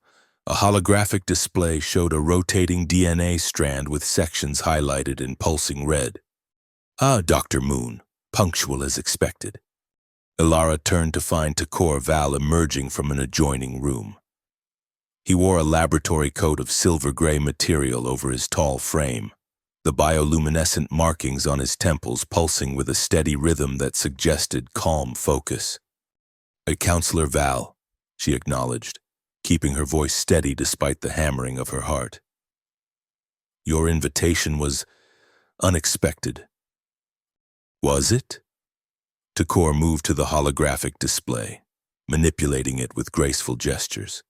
a holographic display showed a rotating DNA strand with sections highlighted in pulsing red. Ah, Dr. Moon, punctual as expected. Ilara turned to find Takor Val emerging from an adjoining room. He wore a laboratory coat of silver-gray material over his tall frame, the bioluminescent markings on his temples pulsing with a steady rhythm that suggested calm focus. "Counselor Val," she acknowledged, keeping her voice steady despite the hammering of her heart. "Your invitation was unexpected." "Was it?" Takor moved to the holographic display, manipulating it with graceful gestures.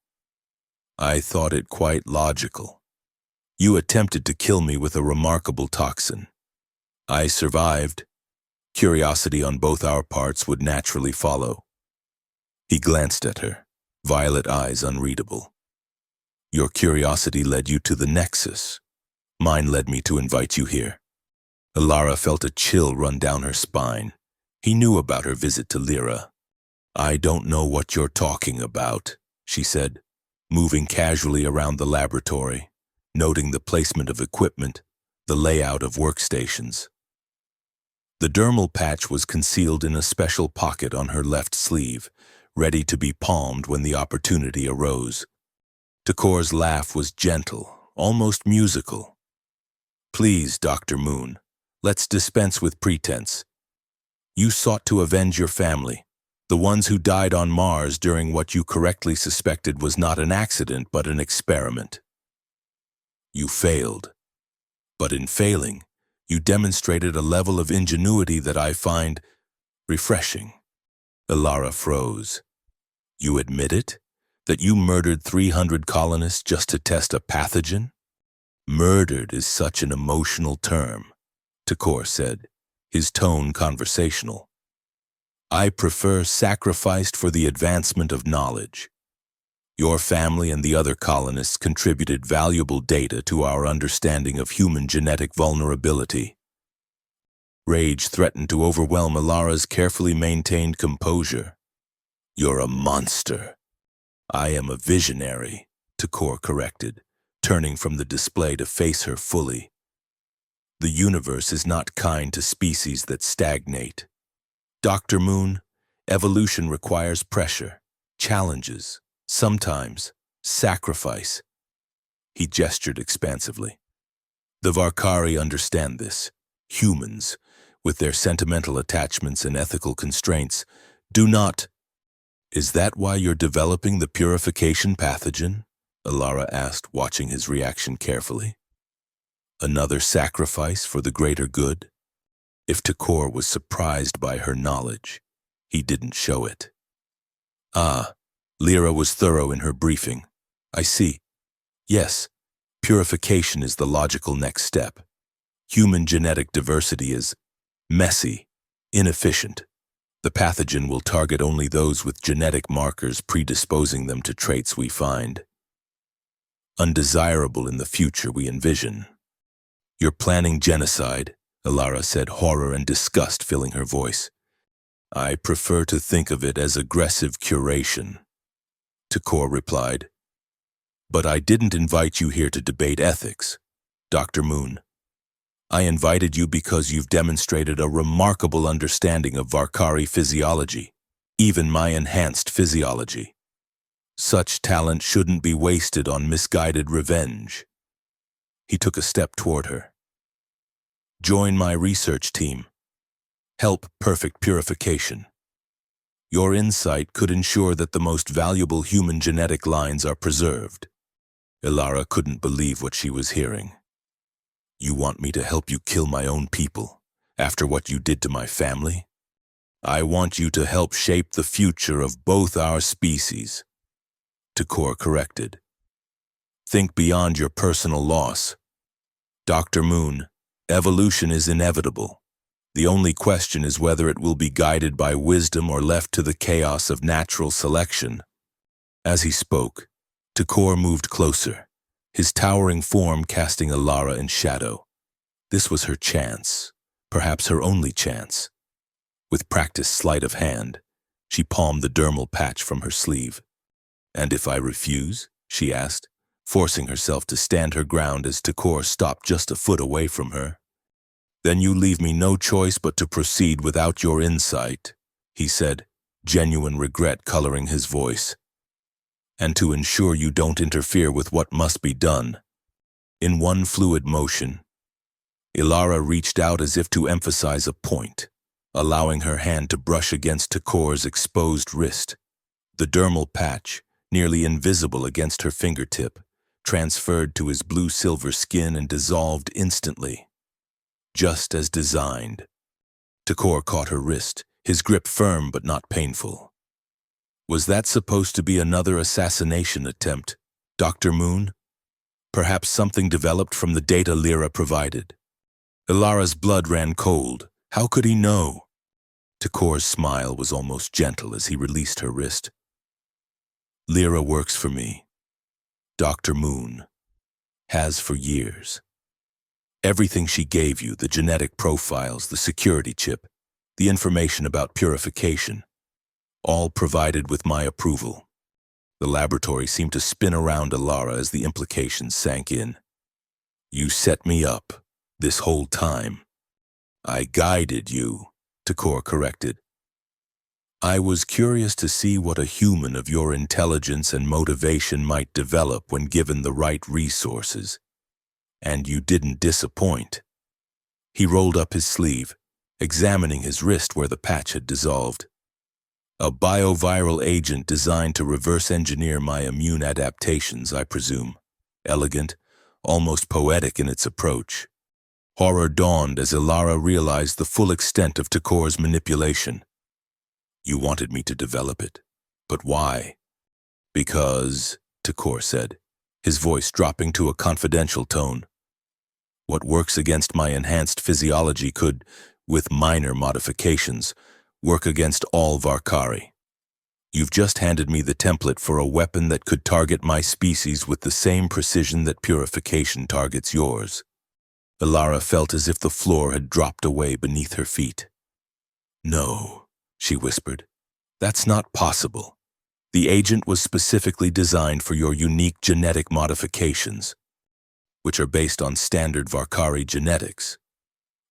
"I thought it quite logical. You attempted to kill me with a remarkable toxin. I survived. Curiosity on both our parts would naturally follow." He glanced at her, violet eyes unreadable. "Your curiosity led you to the Nexus. Mine led me to invite you here." Alara felt a chill run down her spine. He knew about her visit to Lyra. "I don't know what you're talking about," she said, moving casually around the laboratory, noting the placement of equipment, the layout of workstations. The dermal patch was concealed in a special pocket on her left sleeve, ready to be palmed when the opportunity arose. Takor's laugh was gentle, almost musical. "Please, Dr. Moon, let's dispense with pretense. You sought to avenge your family, the ones who died on Mars during what you correctly suspected was not an accident but an experiment. You failed. But in failing, you demonstrated a level of ingenuity that I find refreshing." Alara froze. "You admit it? That you murdered 300 colonists just to test a pathogen?" "Murdered is such an emotional term," Takor said, his tone conversational. "I prefer sacrificed for the advancement of knowledge. Your family and the other colonists contributed valuable data to our understanding of human genetic vulnerability." Rage threatened to overwhelm Alara's carefully maintained composure. "You're a monster." "I am a visionary," Takor corrected, turning from the display to face her fully. "The universe is not kind to species that stagnate. Dr. Moon, evolution requires pressure, challenges, sometimes sacrifice." He gestured expansively. "The Varkari understand this. Humans, with their sentimental attachments and ethical constraints, do not—" "Is that why you're developing the purification pathogen?" Alara asked, watching his reaction carefully. "Another sacrifice for the greater good?" If Takor was surprised by her knowledge, he didn't show it. "Ah, Lyra was thorough in her briefing. I see. Yes, purification is the logical next step. Human genetic diversity is messy, inefficient. The pathogen will target only those with genetic markers predisposing them to traits we find undesirable in the future we envision." "You're planning genocide," Alara said, horror and disgust filling her voice. "I prefer to think of it as aggressive curation," Takor replied. "But I didn't invite you here to debate ethics, Dr. Moon. I invited you because you've demonstrated a remarkable understanding of Varkari physiology, even my enhanced physiology. Such talent shouldn't be wasted on misguided revenge." He took a step toward her. "Join my research team. Help perfect purification. Your insight could ensure that the most valuable human genetic lines are preserved." Alara couldn't believe what she was hearing. "You want me to help you kill my own people, after what you did to my family? I want you to help shape the future of both our species," Takor corrected. "Think beyond your personal loss. Dr. Moon, evolution is inevitable. The only question is whether it will be guided by wisdom or left to the chaos of natural selection." As he spoke, Takor moved closer, his towering form casting Alara in shadow. This was her chance, perhaps her only chance. With practiced sleight of hand, she palmed the dermal patch from her sleeve. "And if I refuse?" she asked, forcing herself to stand her ground as Takor stopped just a foot away from her. "Then you leave me no choice but to proceed without your insight," he said, genuine regret coloring his voice. "And to ensure you don't interfere with what must be done." In one fluid motion, Ilara reached out as if to emphasize a point, allowing her hand to brush against Takor's exposed wrist. The dermal patch, nearly invisible against her fingertip, transferred to his blue-silver skin and dissolved instantly. Just as designed. Takor caught her wrist, his grip firm but not painful. Was that supposed to be another assassination attempt, Dr. Moon? Perhaps something developed from the data Lyra provided. Ilara's blood ran cold. How could he know? Takor's smile was almost gentle as he released her wrist. Lyra works for me. Dr. Moon. Has for years. Everything she gave you, the genetic profiles, the security chip, the information about purification, all provided with my approval. The laboratory seemed to spin around Ilara as the implications sank in. You set me up, this whole time. I guided you, Takor corrected. I was curious to see what a human of your intelligence and motivation might develop when given the right resources. And you didn't disappoint. He rolled up his sleeve, examining his wrist where the patch had dissolved. A bioviral agent designed to reverse engineer my immune adaptations, I presume. Elegant, almost poetic in its approach. Horror dawned as Ilara realized the full extent of Takor's manipulation. You wanted me to develop it. But why? Because, Takor said, his voice dropping to a confidential tone. What works against my enhanced physiology could, with minor modifications, work against all Varkari. You've just handed me the template for a weapon that could target my species with the same precision that purification targets yours. Ilara felt as if the floor had dropped away beneath her feet. No, she whispered. That's not possible. The agent was specifically designed for your unique genetic modifications, which are based on standard Varkari genetics.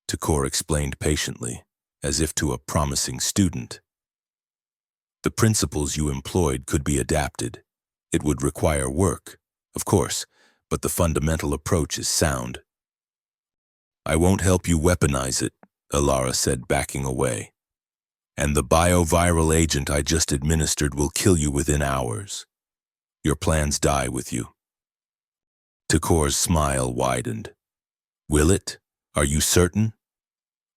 Takor explained patiently, as if to a promising student. The principles you employed could be adapted. It would require work, of course, but the fundamental approach is sound. I won't help you weaponize it, Ilara said, backing away. And the bioviral agent I just administered will kill you within hours. Your plans die with you. Takor's smile widened. Will it? Are you certain?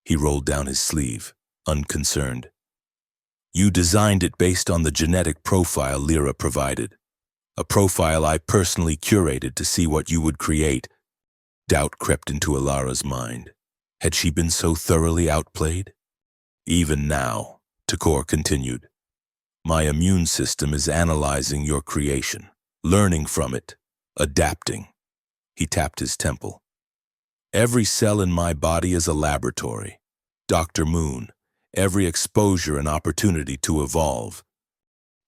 He rolled down his sleeve, unconcerned. You designed it based on the genetic profile Lyra provided. A profile I personally curated to see what you would create. Doubt crept into Ilara's mind. Had she been so thoroughly outplayed? Even now, Takor continued, my immune system is analyzing your creation, learning from it, adapting. He tapped his temple. Every cell in my body is a laboratory. Dr. Moon, every exposure an opportunity to evolve.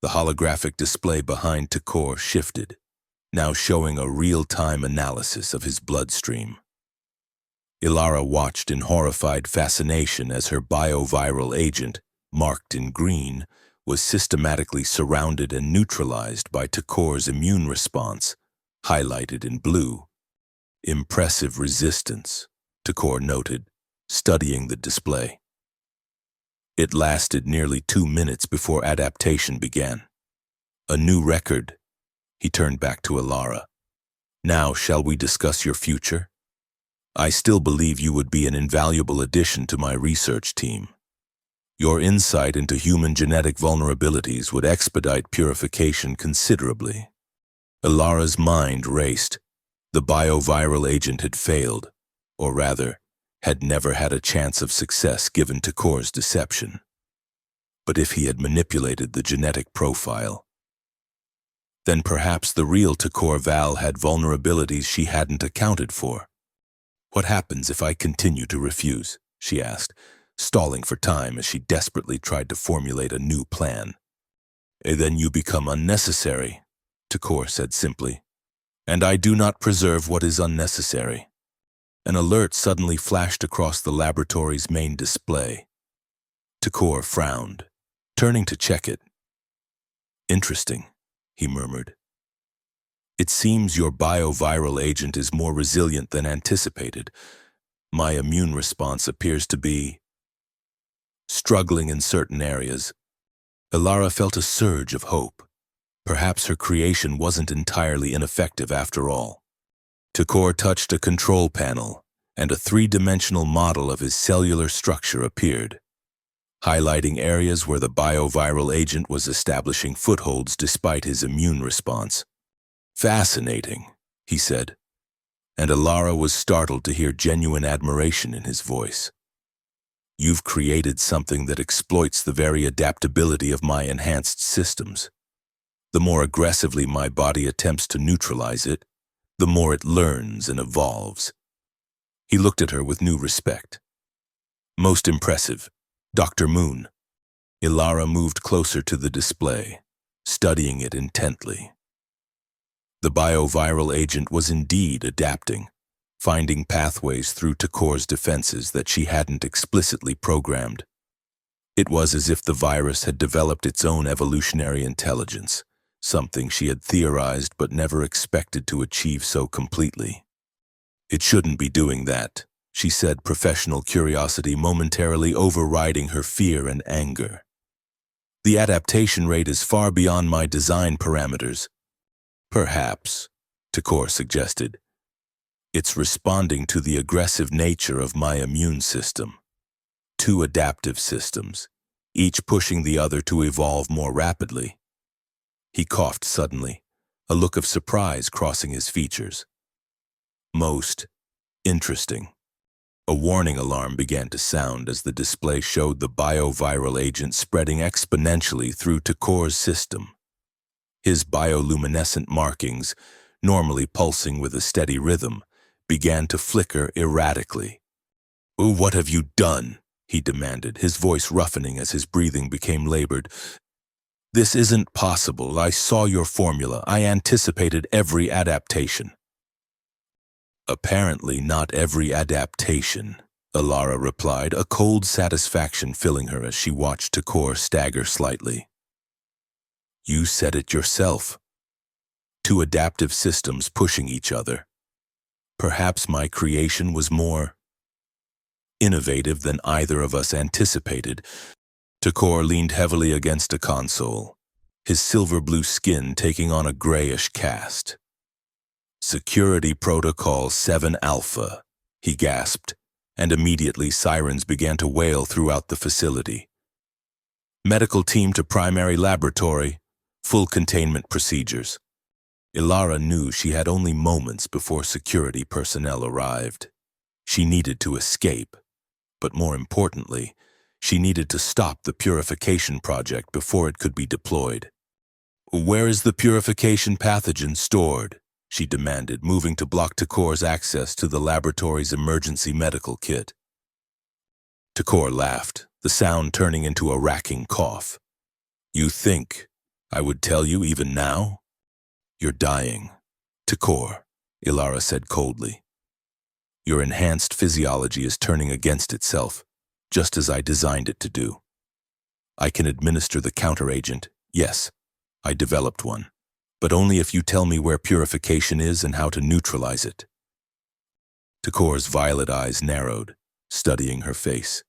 The holographic display behind Takor shifted, now showing a real-time analysis of his bloodstream. Ilara watched in horrified fascination as her bioviral agent, marked in green, was systematically surrounded and neutralized by Takor's immune response, highlighted in blue. Impressive resistance, Takor noted, studying the display. It lasted nearly 2 minutes before adaptation began. A new record. He turned back to Ilara. Now, shall we discuss your future? I still believe you would be an invaluable addition to my research team. Your insight into human genetic vulnerabilities would expedite purification considerably. Ilara's mind raced. The bioviral agent had failed, or rather, had never had a chance of success given Takor's deception. But if he had manipulated the genetic profile, then perhaps the real Takor Val had vulnerabilities she hadn't accounted for. What happens if I continue to refuse? She asked, stalling for time as she desperately tried to formulate a new plan. Then you become unnecessary, Takor said simply. And I do not preserve what is unnecessary. An alert suddenly flashed across the laboratory's main display. Takor frowned, turning to check it. Interesting, he murmured. It seems your bioviral agent is more resilient than anticipated. My immune response appears to be struggling in certain areas. Ilara felt a surge of hope. Perhaps her creation wasn't entirely ineffective after all. Takor touched a control panel, and a three-dimensional model of his cellular structure appeared, highlighting areas where the bioviral agent was establishing footholds despite his immune response. "Fascinating," he said, and Ilara was startled to hear genuine admiration in his voice. "You've created something that exploits the very adaptability of my enhanced systems. The more aggressively my body attempts to neutralize it, the more it learns and evolves." He looked at her with new respect. "Most impressive, Dr. Moon." Ilara moved closer to the display, studying it intently. The bioviral agent was indeed adapting, finding pathways through Takor's defenses that she hadn't explicitly programmed. It was as if the virus had developed its own evolutionary intelligence, something she had theorized but never expected to achieve so completely. "It shouldn't be doing that," she said, professional curiosity momentarily overriding her fear and anger. "The adaptation rate is far beyond my design parameters." "Perhaps," Takor suggested. "It's responding to the aggressive nature of my immune system. Two adaptive systems, each pushing the other to evolve more rapidly." He coughed suddenly, a look of surprise crossing his features. "Most interesting." A warning alarm began to sound as the display showed the bioviral agent spreading exponentially through Takor's system. His bioluminescent markings, normally pulsing with a steady rhythm, began to flicker erratically. "What have you done?" he demanded, his voice roughening as his breathing became labored. "This isn't possible. I saw your formula. I anticipated every adaptation." "Apparently not every adaptation," Ilara replied, a cold satisfaction filling her as she watched Takor stagger slightly. "You said it yourself. Two adaptive systems pushing each other. Perhaps my creation was more innovative than either of us anticipated." Takor leaned heavily against a console, his silver-blue skin taking on a grayish cast. "Security Protocol 7 Alpha," he gasped, and immediately sirens began to wail throughout the facility. "Medical team to primary laboratory, full containment procedures." Ilara knew she had only moments before security personnel arrived. She needed to escape, but more importantly, she needed to stop the purification project before it could be deployed. "Where is the purification pathogen stored?" she demanded, moving to block Takor's access to the laboratory's emergency medical kit. Takor laughed, the sound turning into a racking cough. "You think I would tell you even now? You're dying, Takor," Ilara said coldly. "Your enhanced physiology is turning against itself, just as I designed it to do. I can administer the counteragent, yes, I developed one, but only if you tell me where purification is and how to neutralize it." Takor's violet eyes narrowed, studying her face.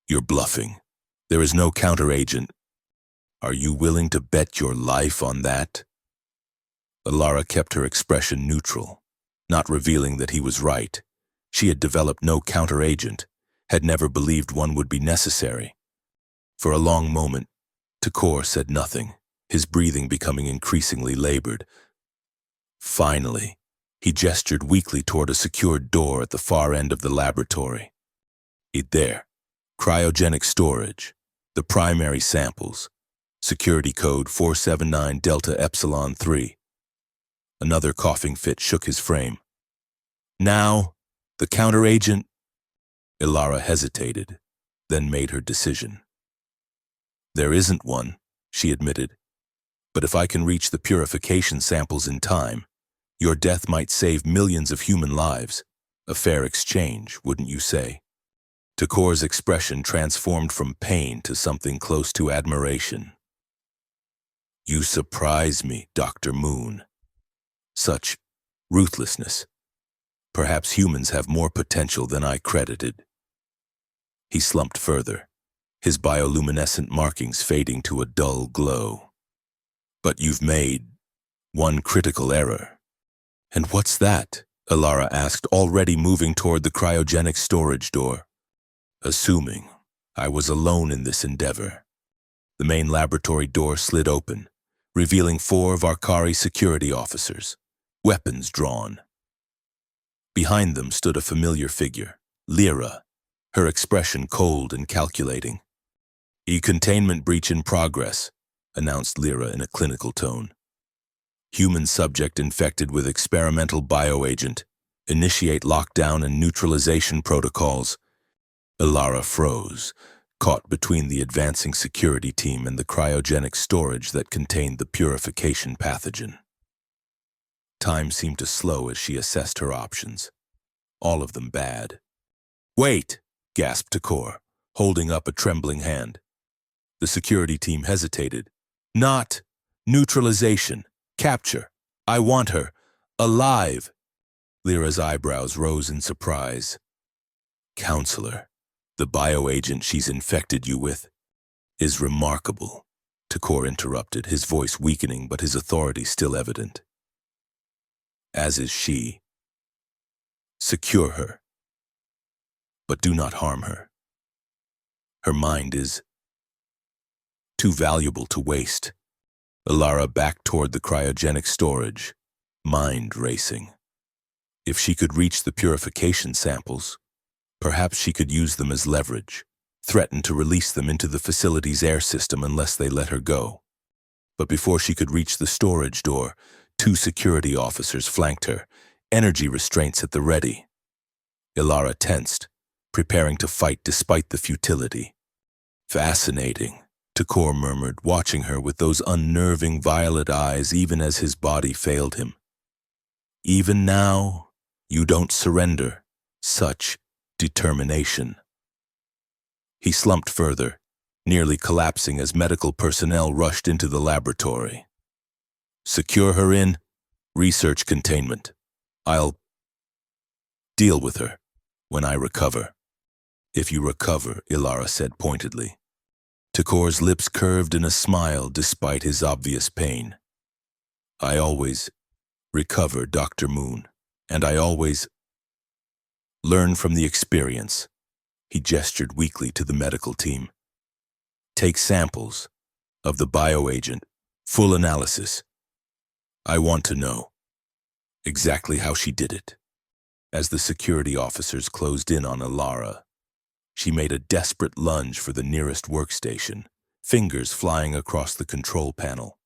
"You're bluffing. There is no counteragent. Are you willing to bet your life on that?" Ilara kept her expression neutral, not revealing that he was right. She had developed no counteragent, had never believed one would be necessary. For a long moment, Takor said nothing, his breathing becoming increasingly labored. Finally, he gestured weakly toward a secured door at the far end of the laboratory. There, cryogenic storage, the primary samples, security code 479 Delta Epsilon 3. Another coughing fit shook his frame. "Now, the counteragent." Ilara hesitated, then made her decision. "There isn't one," she admitted. "But if I can reach the purification samples in time, your death might save millions of human lives. A fair exchange, wouldn't you say?" Takor's expression transformed from pain to something close to admiration. "You surprise me, Dr. Moon. Such ruthlessness. Perhaps humans have more potential than I credited. He slumped further, his bioluminescent markings fading to a dull glow. But you've made one critical error. And what's that? Alara asked, already moving toward the cryogenic storage door. Assuming I was alone in this endeavor. The main laboratory door slid open, revealing 4 of Arkari security officers, weapons drawn. Behind them stood a familiar figure, Lyra, her expression cold and calculating. "E-containment breach in progress," announced Lyra in a clinical tone. "Human subject infected with experimental bioagent. Initiate lockdown and neutralization protocols." Alara froze, caught between the advancing security team and the cryogenic storage that contained the purification pathogen. Time seemed to slow as she assessed her options. All of them bad. "Wait!" gasped Takor, holding up a trembling hand. The security team hesitated. "Not neutralization. Capture. I want her. Alive." Lyra's eyebrows rose in surprise. "Counselor, the bioagent she's infected you with is remarkable," Takor interrupted, his voice weakening but his authority still evident. "As is she. Secure her, but do not harm her. Her mind is too valuable to waste." Alara backed toward the cryogenic storage, mind racing. If she could reach the purification samples, perhaps she could use them as leverage, threaten to release them into the facility's air system unless they let her go. But before she could reach the storage door, 2 security officers flanked her, energy restraints at the ready. Alara tensed, preparing to fight despite the futility. "Fascinating," Takor murmured, watching her with those unnerving violet eyes even as his body failed him. "Even now, you don't surrender. Such determination." He slumped further, nearly collapsing as medical personnel rushed into the laboratory. "Secure her in research containment. I'll deal with her when I recover." "If you recover," Alara said pointedly. Takor's lips curved in a smile despite his obvious pain. "I always recover, Dr. Moon, and I always learn from the experience." He gestured weakly to the medical team. "Take samples of the bioagent, full analysis. I want to know exactly how she did it." As the security officers closed in on Alara, she made a desperate lunge for the nearest workstation, fingers flying across the control panel.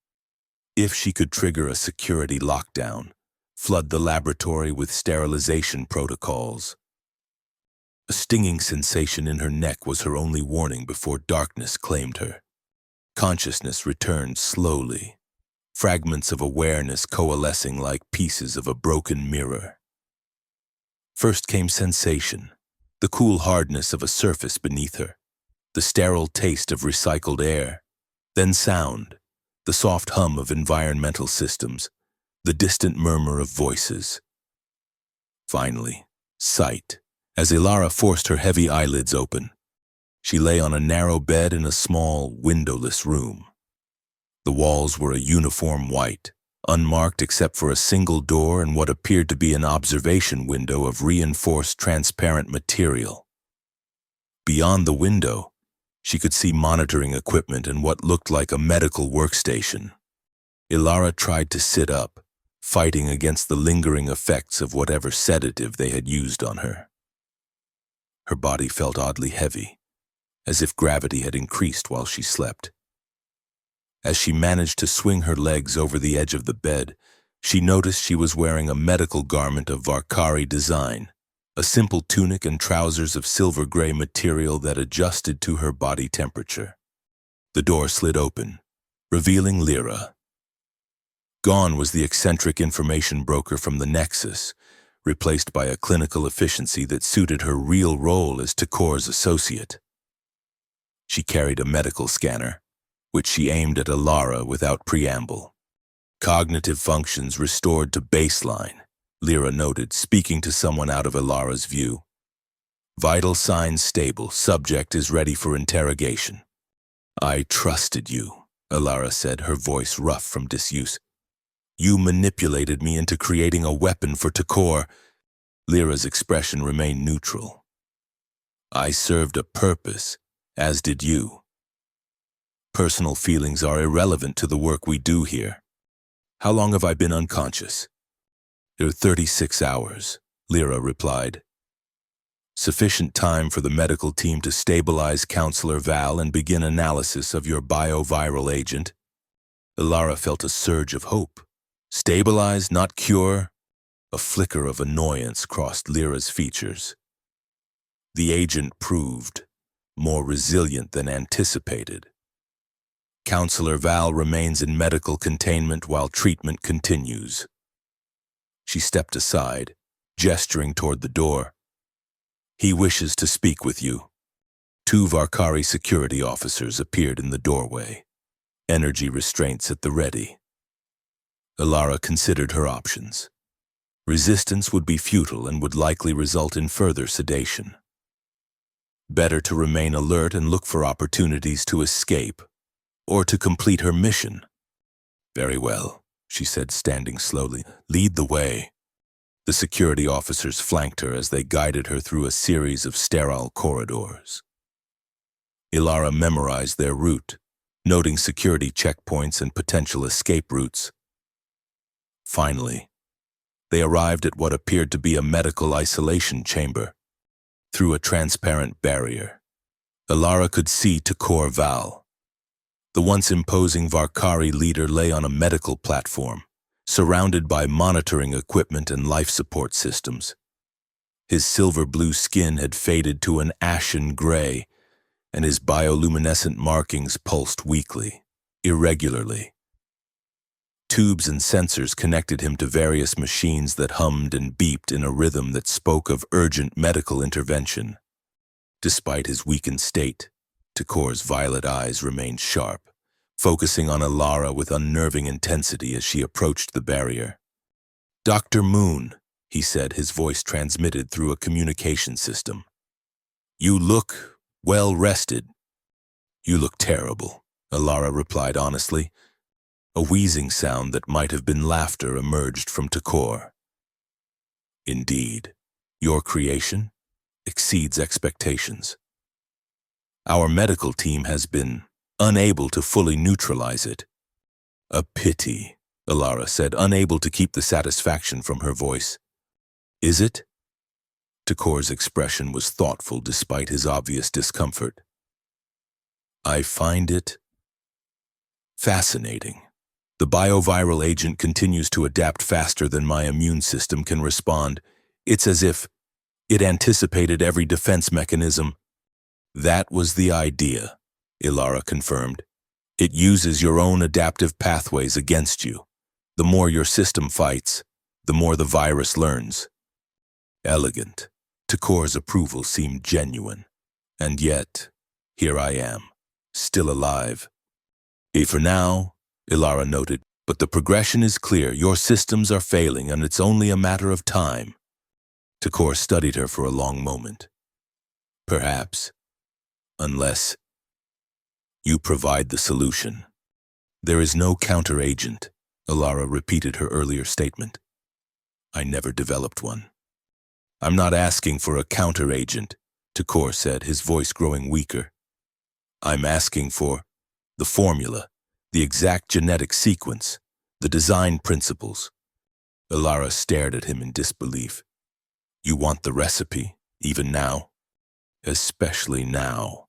If she could trigger a security lockdown, flood the laboratory with sterilization protocols. A stinging sensation in her neck was her only warning before darkness claimed her. Consciousness returned slowly, fragments of awareness coalescing like pieces of a broken mirror. First came sensation, the cool hardness of a surface beneath her, the sterile taste of recycled air, then sound, the soft hum of environmental systems, the distant murmur of voices. Finally, sight, as Alara forced her heavy eyelids open. She lay on a narrow bed in a small, windowless room. The walls were a uniform white, unmarked except for a single door and what appeared to be an observation window of reinforced transparent material. Beyond the window, she could see monitoring equipment and what looked like a medical workstation. Alara tried to sit up, fighting against the lingering effects of whatever sedative they had used on her. Her body felt oddly heavy, as if gravity had increased while she slept. As she managed to swing her legs over the edge of the bed, she noticed she was wearing a medical garment of Varkari design, a simple tunic and trousers of silver-gray material that adjusted to her body temperature. The door slid open, revealing Lyra. Gone was the eccentric information broker from the Nexus, replaced by a clinical efficiency that suited her real role as Takor's associate. She carried a medical scanner, which she aimed at Alara without preamble. Cognitive functions restored to baseline, Lyra noted, speaking to someone out of Ilara's view. Vital signs stable. Subject is ready for interrogation. I trusted you, Ilara said, her voice rough from disuse. You manipulated me into creating a weapon for Takor. Lyra's expression remained neutral. I served a purpose, as did you. Personal feelings are irrelevant to the work we do here. How long have I been unconscious? 36 hours, Lyra replied. Sufficient time for the medical team to stabilize Counselor Val and begin analysis of your bioviral agent. Ilara felt a surge of hope. Stabilize, not cure? A flicker of annoyance crossed Lyra's features. The agent proved more resilient than anticipated. Counselor Val remains in medical containment while treatment continues. She stepped aside, gesturing toward the door. He wishes to speak with you. 2 Varkari security officers appeared in the doorway, energy restraints at the ready. Ilara considered her options. Resistance would be futile and would likely result in further sedation. Better to remain alert and look for opportunities to escape, or to complete her mission. Very well, she said, standing slowly. Lead the way. The security officers flanked her as they guided her through a series of sterile corridors. Ilara memorized their route, noting security checkpoints and potential escape routes. Finally, they arrived at what appeared to be a medical isolation chamber. Through a transparent barrier, Ilara could see Takor Val. The once imposing Varkari leader lay on a medical platform, surrounded by monitoring equipment and life support systems. His silver-blue skin had faded to an ashen gray, and his bioluminescent markings pulsed weakly, irregularly. Tubes and sensors connected him to various machines that hummed and beeped in a rhythm that spoke of urgent medical intervention. Despite his weakened state, Takor's violet eyes remained sharp, focusing on Ilara with unnerving intensity as she approached the barrier. Dr. Moon, he said, his voice transmitted through a communication system. You look well rested. You look terrible, Ilara replied honestly. A wheezing sound that might have been laughter emerged from Takor. Indeed, your creation exceeds expectations. Our medical team has been unable to fully neutralize it. A pity, Ilara said, unable to keep the satisfaction from her voice. Is it? Takor's expression was thoughtful despite his obvious discomfort. I find it fascinating. The bioviral agent continues to adapt faster than my immune system can respond. It's as if it anticipated every defense mechanism. That was the idea, Ilara confirmed. It uses your own adaptive pathways against you. The more your system fights, the more the virus learns. Elegant. Takor's approval seemed genuine. And yet, here I am, still alive. For now, Ilara noted, but the progression is clear. Your systems are failing, and it's only a matter of time. Takor studied her for a long moment. Perhaps, unless you provide the solution. There is no counter-agent, Ilara repeated her earlier statement. I never developed one. I'm not asking for a counter-agent, Takor said, his voice growing weaker. I'm asking for the formula, the exact genetic sequence, the design principles. Ilara stared at him in disbelief. You want the recipe, even now? Especially now.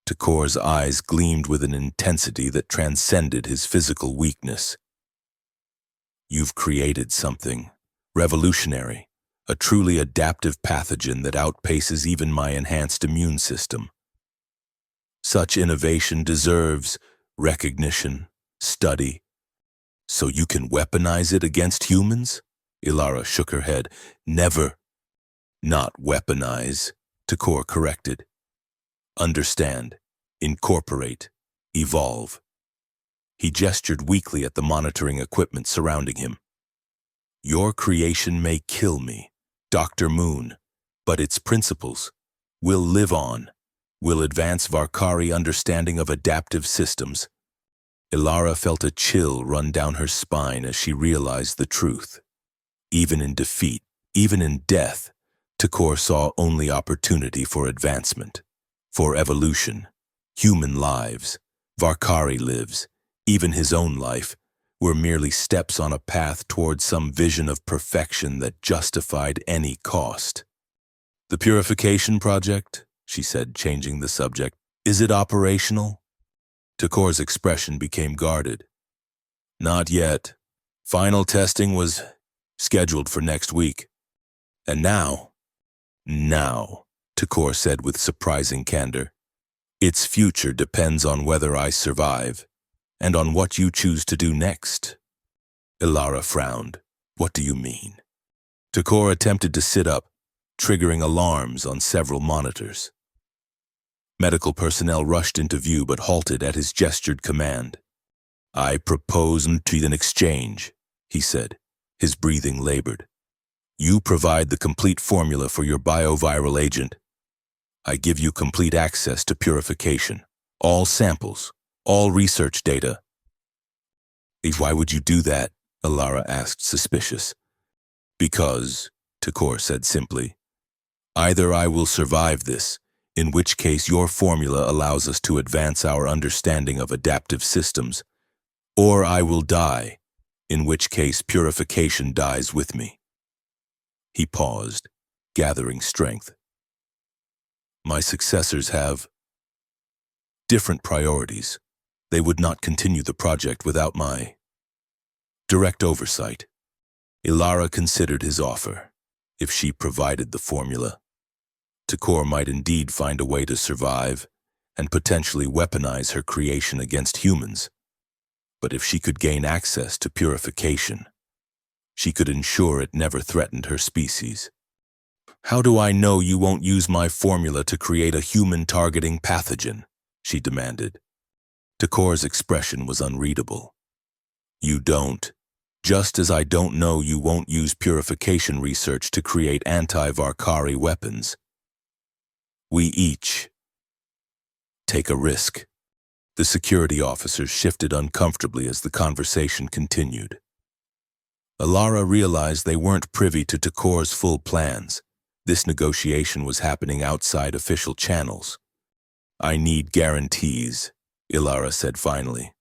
Takor's eyes gleamed with an intensity that transcended his physical weakness. You've created something revolutionary, a truly adaptive pathogen that outpaces even my enhanced immune system. Such innovation deserves recognition, study. So you can weaponize it against humans? Ilara shook her head. Never. Not weaponize, Takor corrected. Understand, incorporate, evolve. He gestured weakly at the monitoring equipment surrounding him. Your creation may kill me, Dr. Moon, but its principles will live on, will advance Varkari understanding of adaptive systems. Ilara felt a chill run down her spine as she realized the truth. Even in defeat, even in death, Takor saw only opportunity for advancement, for evolution. Human lives, Varkari lives, even his own life, were merely steps on a path towards some vision of perfection that justified any cost. The purification project, she said, changing the subject, is it operational? Takor's expression became guarded. Not yet. Final testing was scheduled for next week. And now, Takor said with surprising candor, its future depends on whether I survive, and on what you choose to do next. Ilara frowned. What do you mean? Takor attempted to sit up, triggering alarms on several monitors. Medical personnel rushed into view but halted at his gestured command. I propose to an exchange, he said, his breathing labored. You provide the complete formula for your bioviral agent. I give you complete access to purification, all samples, all research data. Why would you do that? Ilara asked, suspicious. Because, Takor said simply, either I will survive this, in which case your formula allows us to advance our understanding of adaptive systems, or I will die, in which case purification dies with me. He paused, gathering strength. My successors have different priorities. They would not continue the project without my direct oversight. Ilara considered his offer. If she provided the formula, Takor might indeed find a way to survive and potentially weaponize her creation against humans. But if she could gain access to purification, she could ensure it never threatened her species. How do I know you won't use my formula to create a human-targeting pathogen? She demanded. Takor's expression was unreadable. You don't. Just as I don't know you won't use purification research to create anti-Varkari weapons. We each take a risk. The security officers shifted uncomfortably as the conversation continued. Ilara realized they weren't privy to Takor's full plans. This negotiation was happening outside official channels. I need guarantees, Ilara said finally.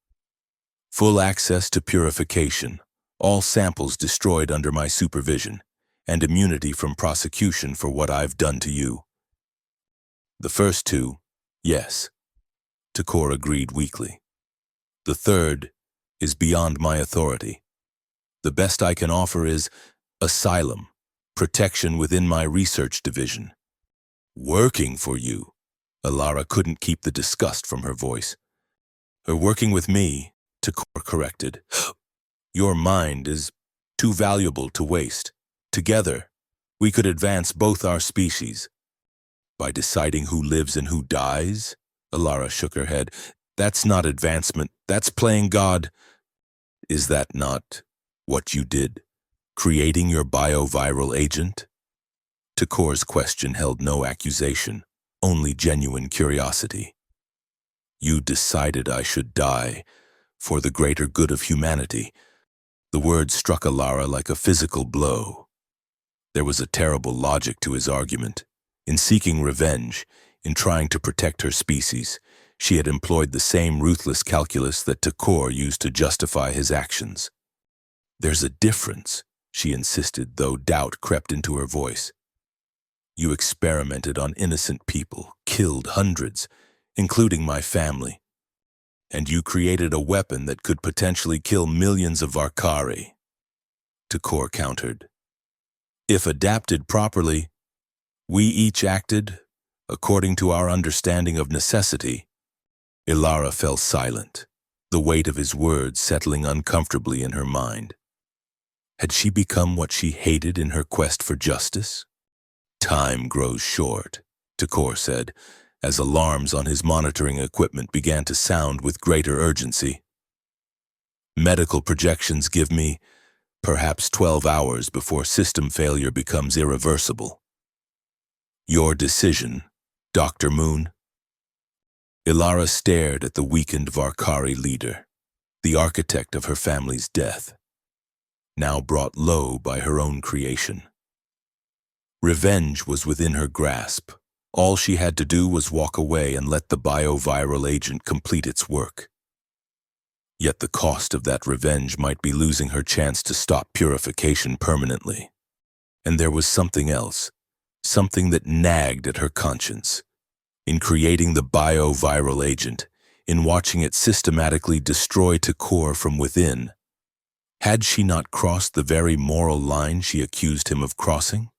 Full access to purification, all samples destroyed under my supervision, and immunity from prosecution for what I've done to you. The first two, yes, Takor agreed weakly. The third is beyond my authority. The best I can offer is asylum, protection within my research division. Working for you? Ilara couldn't keep the disgust from her voice. Her working with me, Takor corrected. Your mind is too valuable to waste. Together, we could advance both our species. By deciding who lives and who dies? Ilara shook her head. That's not advancement. That's playing God. Is that not what you did? Creating your bioviral agent? Takor's question held no accusation, only genuine curiosity. You decided I should die for the greater good of humanity. The word struck Ilara like a physical blow. There was a terrible logic to his argument. In seeking revenge, in trying to protect her species, she had employed the same ruthless calculus that Takor used to justify his actions. There's a difference, she insisted, though doubt crept into her voice. You experimented on innocent people, killed hundreds, including my family. And you created a weapon that could potentially kill millions of Varkari. Takor countered. If adapted properly, we each acted according to our understanding of necessity. Ilara fell silent, the weight of his words settling uncomfortably in her mind. Had she become what she hated in her quest for justice? Time grows short, Takor said, as alarms on his monitoring equipment began to sound with greater urgency. Medical projections give me perhaps 12 hours before system failure becomes irreversible. Your decision, Dr. Moon. Ilara stared at the weakened Varkari leader, the architect of her family's death, now brought low by her own creation. Revenge was within her grasp. All she had to do was walk away and let the bioviral agent complete its work. Yet the cost of that revenge might be losing her chance to stop purification permanently. And there was something else, something that nagged at her conscience. In creating the bioviral agent, in watching it systematically destroy Takor from within, had she not crossed the very moral line she accused him of crossing?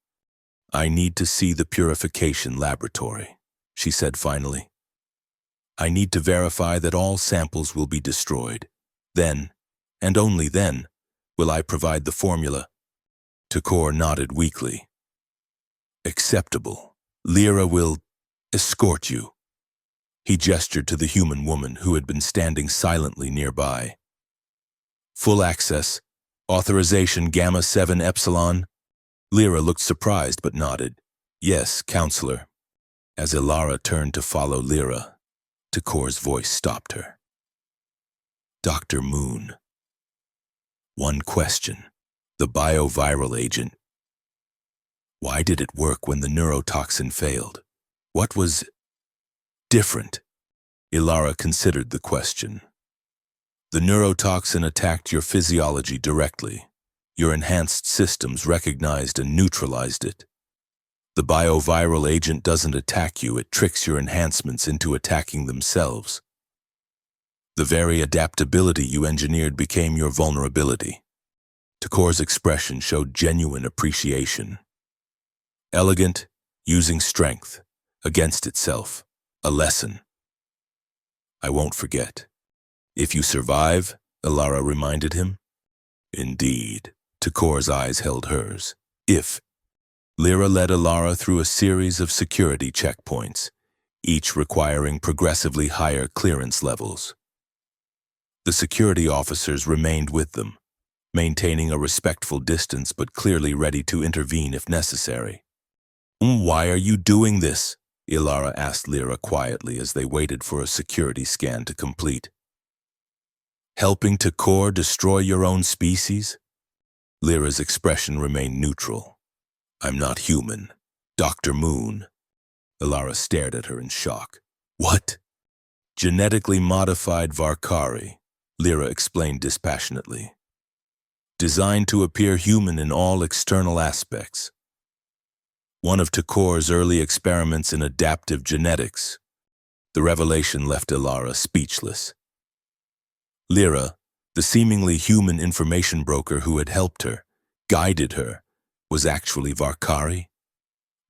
"I need to see the purification laboratory," she said finally. "I need to verify that all samples will be destroyed. Then, and only then, will I provide the formula." Takor nodded weakly. "Acceptable. Lyra will escort you." He gestured to the human woman who had been standing silently nearby. "Full access. Authorization Gamma 7 Epsilon." Lyra looked surprised but nodded. "Yes, counselor." As Ilara turned to follow Lyra, Takor's voice stopped her. "Dr. Moon. One question. The bioviral agent. Why did it work when the neurotoxin failed? What was different?" Ilara considered the question. "The neurotoxin attacked your physiology directly. Your enhanced systems recognized and neutralized it. The bioviral agent doesn't attack you, it tricks your enhancements into attacking themselves. The very adaptability you engineered became your vulnerability." Takor's expression showed genuine appreciation. "Elegant, using strength, against itself, a lesson. I won't forget. If you survive," Ilara reminded him. "Indeed." Takor's eyes held hers. "If." Lyra led Ilara through a series of security checkpoints, each requiring progressively higher clearance levels. The security officers remained with them, maintaining a respectful distance but clearly ready to intervene if necessary. "Why are you doing this?" Ilara asked Lyra quietly as they waited for a security scan to complete. "Helping Takor destroy your own species?" Lyra's expression remained neutral. "I'm not human. Dr. Moon." Ilara stared at her in shock. "What?" "Genetically modified Varkari," Lyra explained dispassionately. "Designed to appear human in all external aspects. One of Takor's early experiments in adaptive genetics." The revelation left Ilara speechless. Lyra, the seemingly human information broker who had helped her, guided her, was actually Varkari?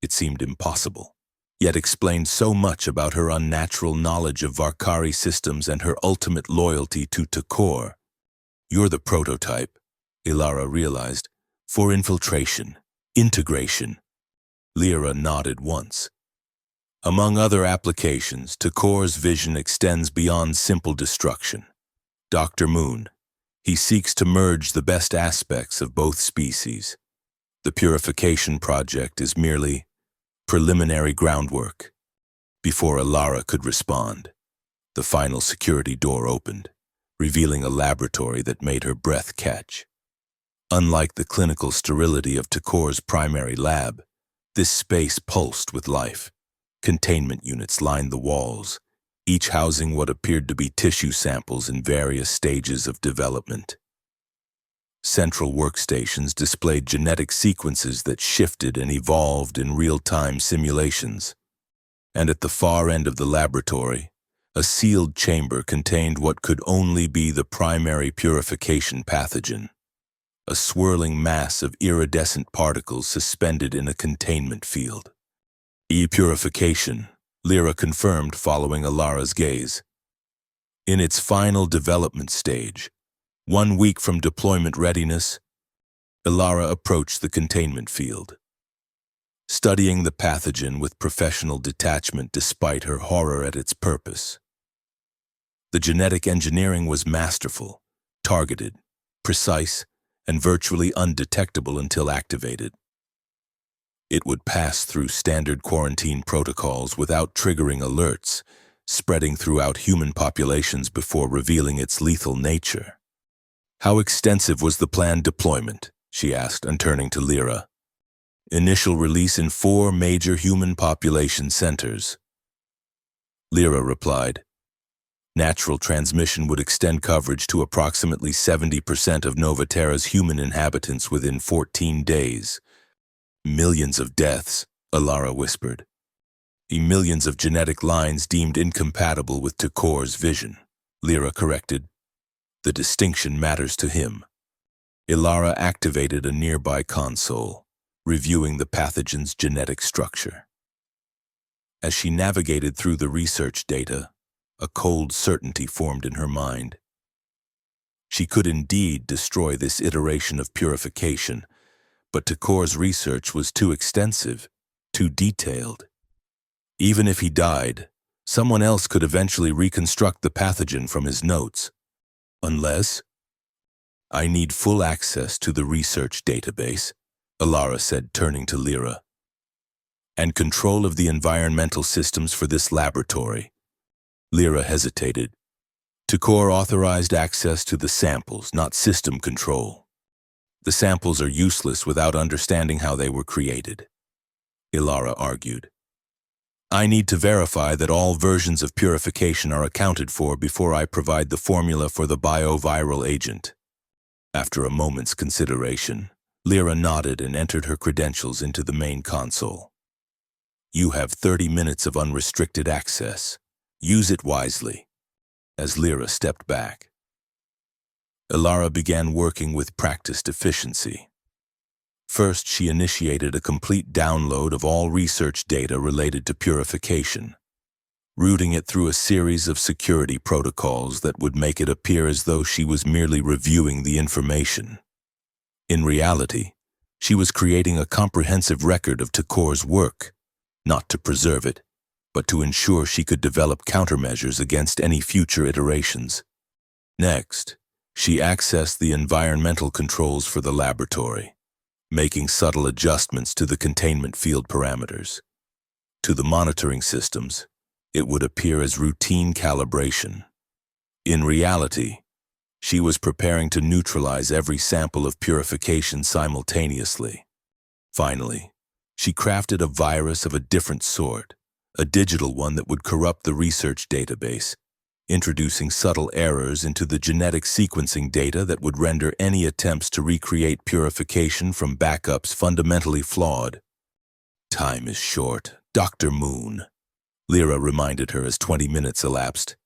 It seemed impossible, yet explained so much about her unnatural knowledge of Varkari systems and her ultimate loyalty to Takor. "You're the prototype," Ilara realized, "for infiltration, integration." Lyra nodded once. "Among other applications, Takor's vision extends beyond simple destruction. Dr. Moon, he seeks to merge the best aspects of both species. The purification project is merely preliminary groundwork." Before Ilara could respond, the final security door opened, revealing a laboratory that made her breath catch. Unlike the clinical sterility of Takor's primary lab, this space pulsed with life. Containment units lined the walls, each housing what appeared to be tissue samples in various stages of development. Central workstations displayed genetic sequences that shifted and evolved in real-time simulations. And at the far end of the laboratory, a sealed chamber contained what could only be the primary purification pathogen, a swirling mass of iridescent particles suspended in a containment field. "E-purification," Lyra confirmed following Ilara's gaze. "In its final development stage, 1 week from deployment readiness," Ilara approached the containment field, studying the pathogen with professional detachment despite her horror at its purpose. The genetic engineering was masterful, targeted, precise, and virtually undetectable until activated. It would pass through standard quarantine protocols without triggering alerts, spreading throughout human populations before revealing its lethal nature. How extensive was the planned deployment? She asked, and turning to Lyra. Initial release in 4 major human population centers. Lyra replied, natural transmission would extend coverage to approximately 70% of Novaterra's human inhabitants within 14 days. Millions of deaths, Alara whispered. Millions of genetic lines deemed incompatible with Takor's vision, Lyra corrected. The distinction matters to him. Ilara activated a nearby console, reviewing the pathogen's genetic structure. As she navigated through the research data, a cold certainty formed in her mind. She could indeed destroy this iteration of purification, but Takor's research was too extensive, too detailed. Even if he died, someone else could eventually reconstruct the pathogen from his notes. Unless, I need full access to the research database, Alara said, turning to Lyra, and control of the environmental systems for this laboratory. Lyra hesitated. Takor authorized access to the samples, not system control. The samples are useless without understanding how they were created, Ilara argued. I need to verify that all versions of purification are accounted for before I provide the formula for the bioviral agent. After a moment's consideration, Lyra nodded and entered her credentials into the main console. You have 30 minutes of unrestricted access. Use it wisely. As Lyra stepped back, Ilara began working with practiced efficiency. First, she initiated a complete download of all research data related to purification, routing it through a series of security protocols that would make it appear as though she was merely reviewing the information. In reality, she was creating a comprehensive record of Takor's work, not to preserve it, but to ensure she could develop countermeasures against any future iterations. Next, she accessed the environmental controls for the laboratory, making subtle adjustments to the containment field parameters. To the monitoring systems, it would appear as routine calibration. In reality, she was preparing to neutralize every sample of purification simultaneously. Finally, she crafted a virus of a different sort, a digital one that would corrupt the research database, introducing subtle errors into the genetic sequencing data that would render any attempts to recreate purification from backups fundamentally flawed. Time is short, Dr. Moon, Lyra reminded her as 20 minutes elapsed.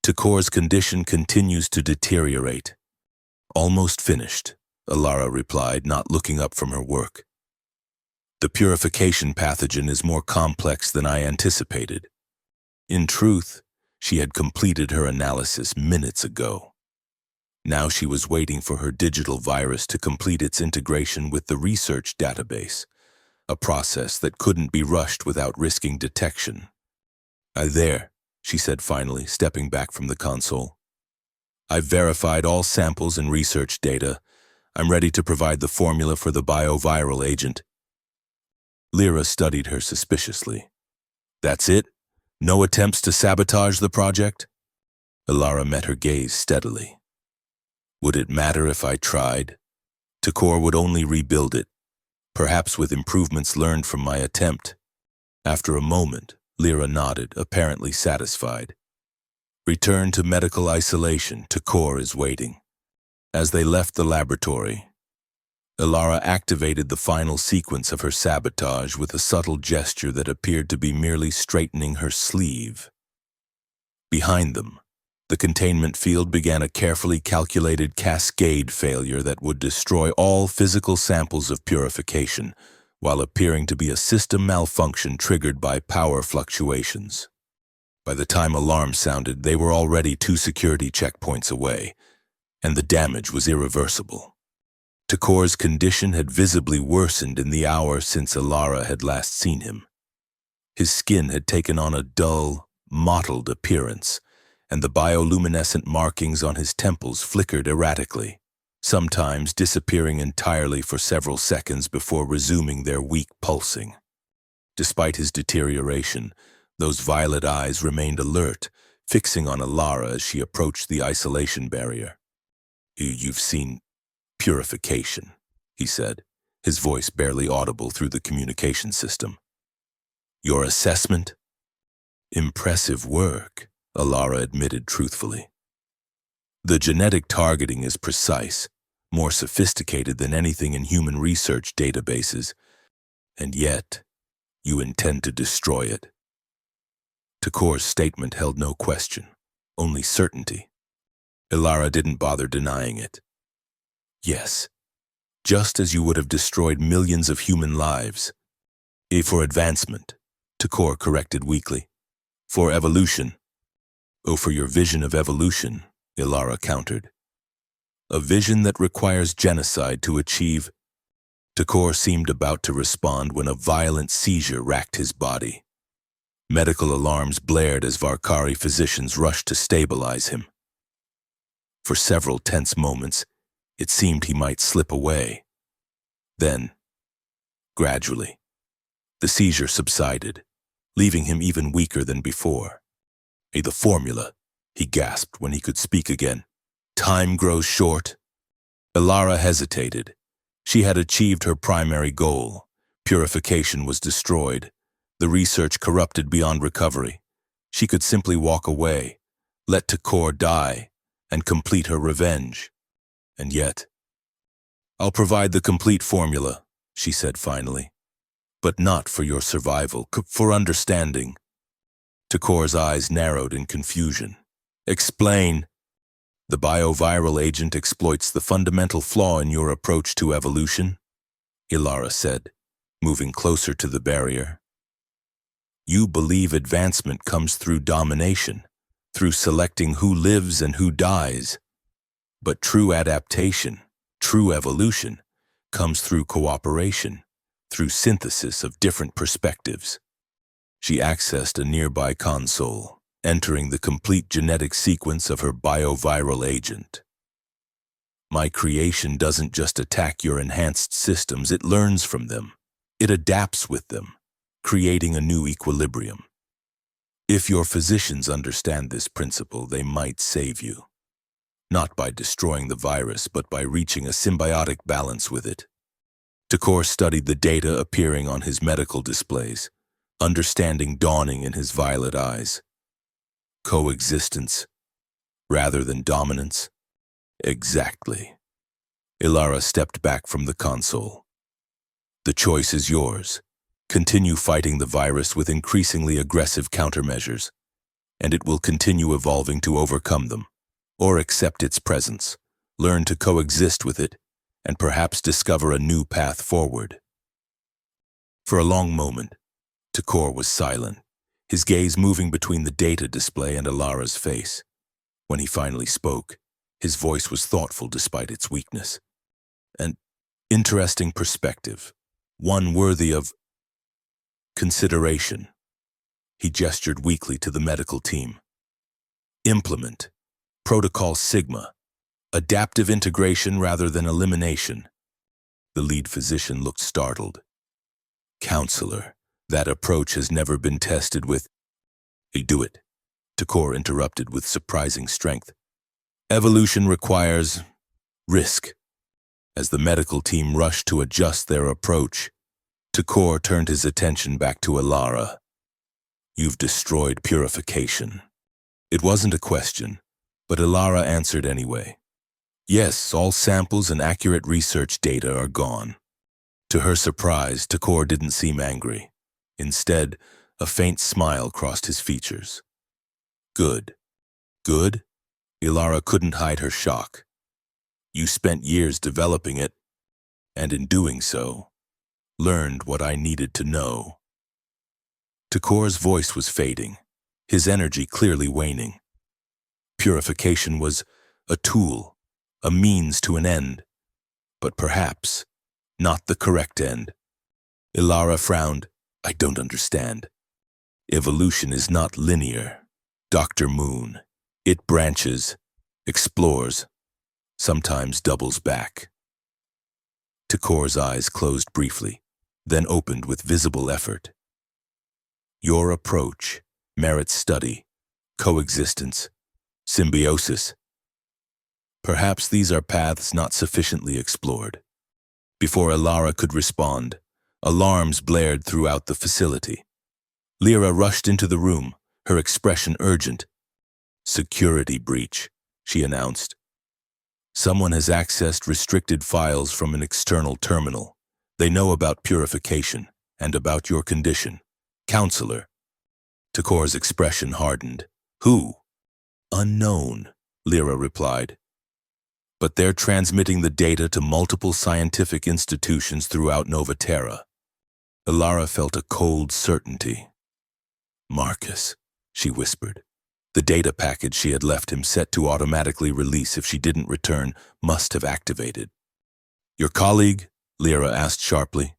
Takor's condition continues to deteriorate. Almost finished, Alara replied, not looking up from her work. The purification pathogen is more complex than I anticipated. In truth, she had completed her analysis minutes ago. Now she was waiting for her digital virus to complete its integration with the research database, a process that couldn't be rushed without risking detection. There, she said finally, stepping back from the console. I've verified all samples and research data. I'm ready to provide the formula for the bioviral agent. Lyra studied her suspiciously. That's it? No attempts to sabotage the project? Ilara met her gaze steadily. Would it matter if I tried? Takor would only rebuild it, perhaps with improvements learned from my attempt. After a moment, Lyra nodded, apparently satisfied. Return to medical isolation. Takor is waiting. As they left the laboratory, Ilara activated the final sequence of her sabotage with a subtle gesture that appeared to be merely straightening her sleeve. Behind them, the containment field began a carefully calculated cascade failure that would destroy all physical samples of purification, while appearing to be a system malfunction triggered by power fluctuations. By the time alarms sounded, they were already 2 security checkpoints away, and the damage was irreversible. Takor's condition had visibly worsened in the hour since Ilara had last seen him. His skin had taken on a dull, mottled appearance, and the bioluminescent markings on his temples flickered erratically, sometimes disappearing entirely for several seconds before resuming their weak pulsing. Despite his deterioration, those violet eyes remained alert, fixing on Alara as she approached the isolation barrier. "You've seen purification," he said, his voice barely audible through the communication system. "Your assessment?" "Impressive work," Alara admitted truthfully. "The genetic targeting is precise, more sophisticated than anything in human research databases, and yet you intend to destroy it." Takor's statement held no question, only certainty. Alara didn't bother denying it. "Yes, just as you would have destroyed millions of human lives." For advancement," Takor corrected weakly. "For evolution." "Oh, for your vision of evolution," Alara countered. "A vision that requires genocide to achieve." Takor seemed about to respond when a violent seizure racked his body. Medical alarms blared as Varkari physicians rushed to stabilize him. For several tense moments, it seemed he might slip away. Then, gradually, the seizure subsided, leaving him even weaker than before. "The formula," he gasped when he could speak again. "Time grows short." Alara hesitated. She had achieved her primary goal. Purification was destroyed, the research corrupted beyond recovery. She could simply walk away, let Takor die, and complete her revenge. And yet, "I'll provide the complete formula," she said finally. "But not for your survival, for understanding." Takor's eyes narrowed in confusion. "Explain." "The bioviral agent exploits the fundamental flaw in your approach to evolution," Alara said, moving closer to the barrier. "You believe advancement comes through domination, through selecting who lives and who dies. But true adaptation, true evolution, comes through cooperation, through synthesis of different perspectives." She accessed a nearby console, entering the complete genetic sequence of her bioviral agent. "My creation doesn't just attack your enhanced systems, it learns from them. It adapts with them, creating a new equilibrium. If your physicians understand this principle, they might save you. Not by destroying the virus, but by reaching a symbiotic balance with it." Takor studied the data appearing on his medical displays, understanding dawning in his violet eyes. "Coexistence, rather than dominance?" "Exactly." Alara stepped back from the console. "The choice is yours. Continue fighting the virus with increasingly aggressive countermeasures, and it will continue evolving to overcome them, or accept its presence, learn to coexist with it, and perhaps discover a new path forward." For a long moment, Takor was silent, his gaze moving between the data display and Alara's face. When he finally spoke, his voice was thoughtful despite its weakness. "An interesting perspective, one worthy of consideration." He gestured weakly to the medical team. "Implement Protocol Sigma, adaptive integration rather than elimination." The lead physician looked startled. "Counselor, that approach has never been tested with—" "Do it," Takor interrupted with surprising strength. "Evolution requires risk." As the medical team rushed to adjust their approach, Takor turned his attention back to Alara. "You've destroyed purification." It wasn't a question, but Alara answered anyway. "Yes, all samples and accurate research data are gone." To her surprise, Takor didn't seem angry. Instead, a faint smile crossed his features. "Good." "Good?" Alara couldn't hide her shock. "You spent years developing it, and in doing so, learned what I needed to know." Takor's voice was fading, his energy clearly waning. Purification was a tool, a means to an end, but perhaps not the correct end. Alara frowned. "I don't understand." "Evolution is not linear, Dr. Moon. It branches, explores, sometimes doubles back. Takor's eyes closed briefly, then opened with visible effort. Your approach merits study, coexistence, symbiosis. Perhaps these are paths not sufficiently explored. Before Ilara could respond, alarms blared throughout the facility. Lyra rushed into the room, her expression urgent. Security breach, she announced. Someone has accessed restricted files from an external terminal. They know about purification and about your condition. Counselor. Takor's expression hardened. Who? Unknown, Lyra replied. But they're transmitting the data to multiple scientific institutions throughout Nova Terra. Ilara felt a cold certainty. Marcus, she whispered. The data package she had left him set to automatically release if she didn't return must have activated. Your colleague? Lyra asked sharply.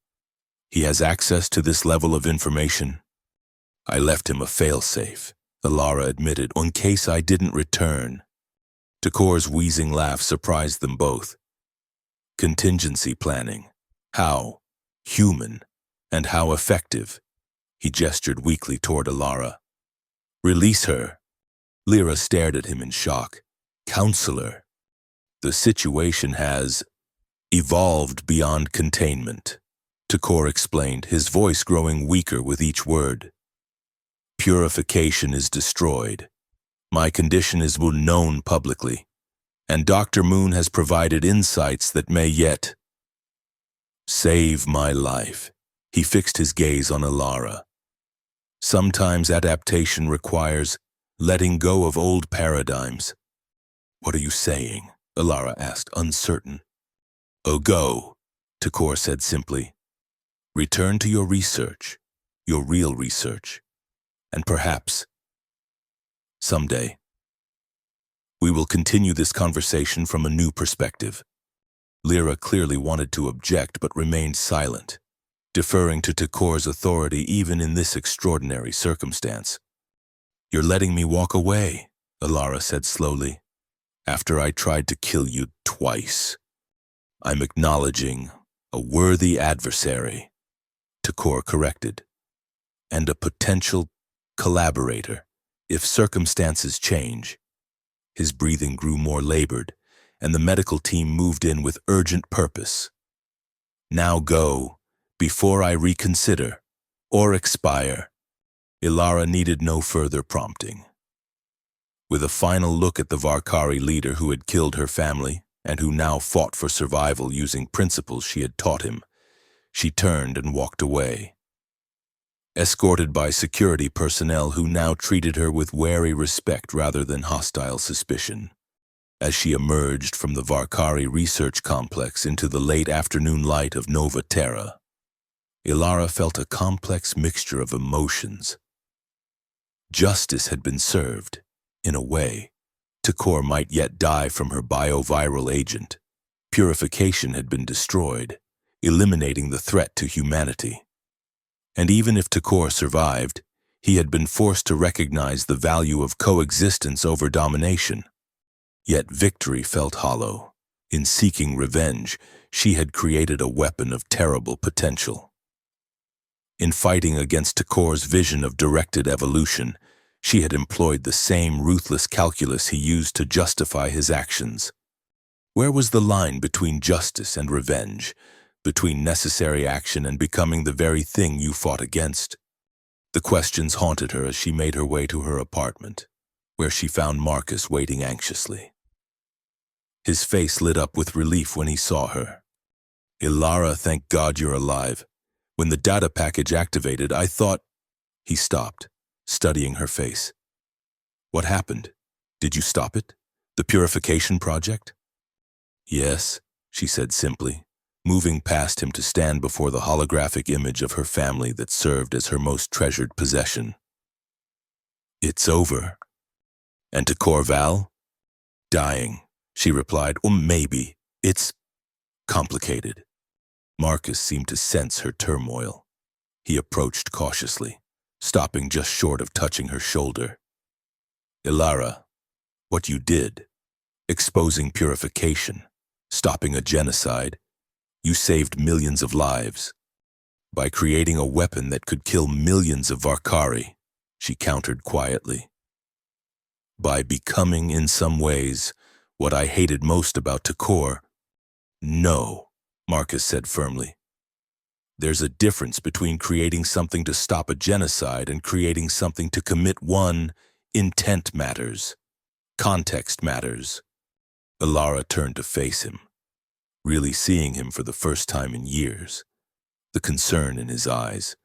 He has access to this level of information? I left him a failsafe, Ilara admitted, in case I didn't return. Takor's wheezing laugh surprised them both. Contingency planning. How? Human. And how effective? He gestured weakly toward Ilara. Release her. Lyra stared at him in shock. Counselor. The situation has evolved beyond containment, Takor explained, his voice growing weaker with each word. Purification is destroyed. My condition is known publicly, and Dr. Moon has provided insights that may yet save my life. He fixed his gaze on Ilara. Sometimes adaptation requires letting go of old paradigms. What are you saying? Ilara asked, uncertain. Oh, go, Takor said simply. Return to your research, your real research, and perhaps, someday, we will continue this conversation from a new perspective. Lyra clearly wanted to object but remained silent, deferring to Takor's authority even in this extraordinary circumstance. You're letting me walk away, Ilara said slowly, after I tried to kill you twice. I'm acknowledging a worthy adversary, Takor corrected, and a potential collaborator if circumstances change. His breathing grew more labored, and the medical team moved in with urgent purpose. Now go, before I reconsider, or expire. Ilara needed no further prompting. With a final look at the Varkari leader who had killed her family and who now fought for survival using principles she had taught him, she turned and walked away, escorted by security personnel who now treated her with wary respect rather than hostile suspicion. As she emerged from the Varkari research complex into the late afternoon light of Nova Terra, Ilara felt a complex mixture of emotions. Justice had been served, in a way. Takor might yet die from her bioviral agent. Purification had been destroyed, eliminating the threat to humanity. And even if Takor survived, he had been forced to recognize the value of coexistence over domination. Yet victory felt hollow. In seeking revenge, she had created a weapon of terrible potential. In fighting against Takor's vision of directed evolution, she had employed the same ruthless calculus he used to justify his actions. Where was the line between justice and revenge, between necessary action and becoming the very thing you fought against? The questions haunted her as she made her way to her apartment, where she found Marcus waiting anxiously. His face lit up with relief when he saw her. Ilara, thank God you're alive. When the data package activated, I thought... He stopped, studying her face. What happened? Did you stop it? The purification project? Yes, she said simply, moving past him to stand before the holographic image of her family that served as her most treasured possession. It's over. And to Corval? Dying, she replied. Or maybe it's complicated. Marcus seemed to sense her turmoil. He approached cautiously, stopping just short of touching her shoulder. Ilara, what you did, exposing purification, stopping a genocide. You saved millions of lives. By creating a weapon that could kill millions of Varkari, she countered quietly. By becoming, in some ways, what I hated most about Takor. No, Marcus said firmly. There's a difference between creating something to stop a genocide and creating something to commit one. Intent matters. Context matters. Ilara turned to face him, really seeing him for the first time in years. The concern in his eyes,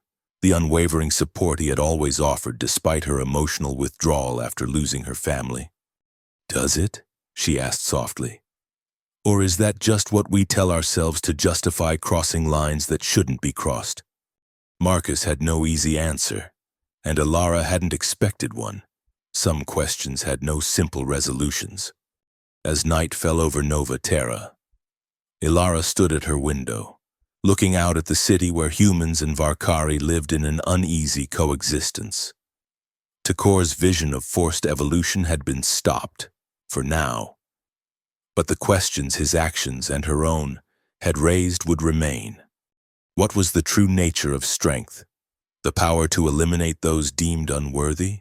the unwavering support he had always offered despite her emotional withdrawal after losing her family. Does it? She asked softly. Or is that just what we tell ourselves to justify crossing lines that shouldn't be crossed? Marcus had no easy answer, and Ilara hadn't expected one. Some questions had no simple resolutions. As night fell over Nova Terra, Ilara stood at her window, looking out at the city where humans and Varkari lived in an uneasy coexistence. Takor's vision of forced evolution had been stopped, for now. But the questions his actions and her own had raised would remain. What was the true nature of strength? The power to eliminate those deemed unworthy?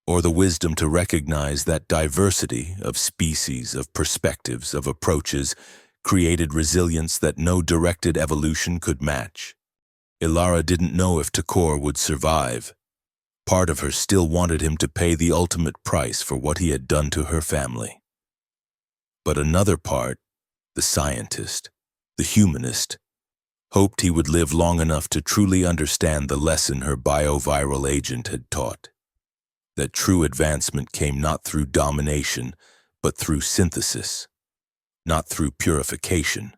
Or the wisdom to recognize that diversity of species, of perspectives, of approaches created resilience that no directed evolution could match? Ilara didn't know if Takor would survive. Part of her still wanted him to pay the ultimate price for what he had done to her family. But another part, the scientist, the humanist, hoped he would live long enough to truly understand the lesson her bioviral agent had taught. That true advancement came not through domination, but through synthesis. Not through purification,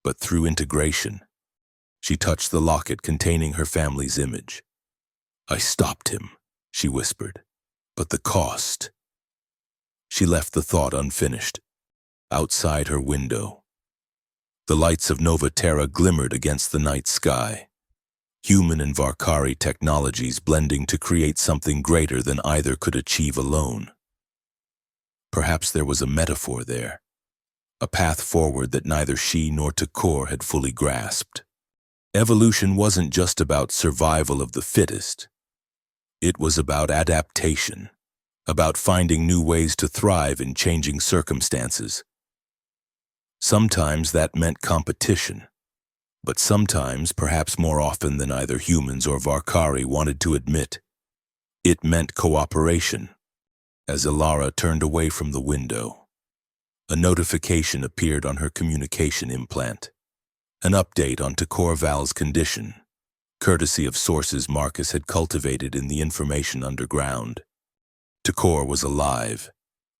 but through integration. She touched the locket containing her family's image. I stopped him, she whispered. But the cost. She left the thought unfinished. Outside her window, the lights of Nova Terra glimmered against the night sky. Human and Varkari technologies blending to create something greater than either could achieve alone. Perhaps there was a metaphor there, a path forward that neither she nor Takor had fully grasped. Evolution wasn't just about survival of the fittest. It was about adaptation, about finding new ways to thrive in changing circumstances. Sometimes that meant competition. But sometimes, perhaps more often than either humans or Varkari wanted to admit, it meant cooperation. As Ilara turned away from the window, a notification appeared on her communication implant. An update on Takor Val's condition, courtesy of sources Marcus had cultivated in the information underground. Takor was alive.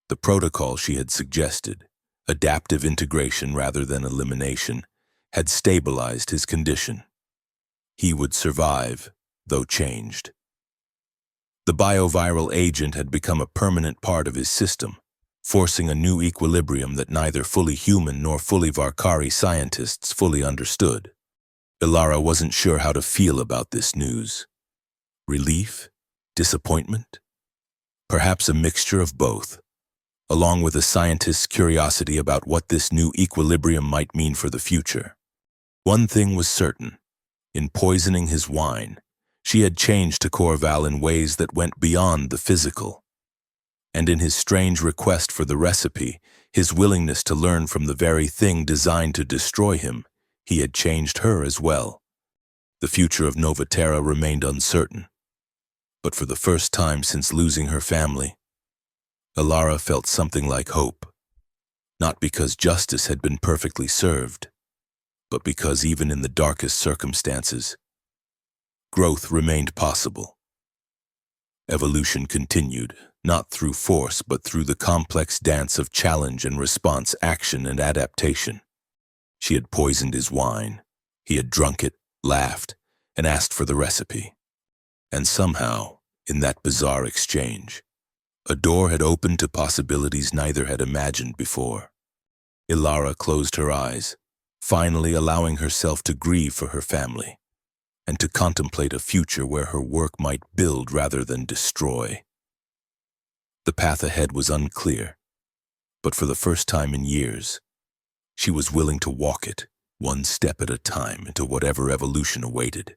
The protocol she had suggested, adaptive integration rather than elimination, had stabilized his condition. He would survive, though changed. The bioviral agent had become a permanent part of his system, forcing a new equilibrium that neither fully human nor fully Varkari scientists fully understood. Ilara wasn't sure how to feel about this news. Relief? Disappointment? Perhaps a mixture of both, along with a scientist's curiosity about what this new equilibrium might mean for the future. One thing was certain. In poisoning his wine, she had changed Takor Val in ways that went beyond the physical. And in his strange request for the recipe, his willingness to learn from the very thing designed to destroy him, he had changed her as well. The future of Nova Terra remained uncertain. But for the first time since losing her family, Ilara felt something like hope. Not because justice had been perfectly served, but because even in the darkest circumstances, growth remained possible. Evolution continued, not through force, but through the complex dance of challenge and response, action and adaptation. She had poisoned his wine. He had drunk it, laughed, and asked for the recipe. And somehow, in that bizarre exchange, a door had opened to possibilities neither had imagined before. Ilara closed her eyes, finally allowing herself to grieve for her family, and to contemplate a future where her work might build rather than destroy. The path ahead was unclear, But for the first time in years, she was willing to walk it, one step at a time, into whatever evolution awaited.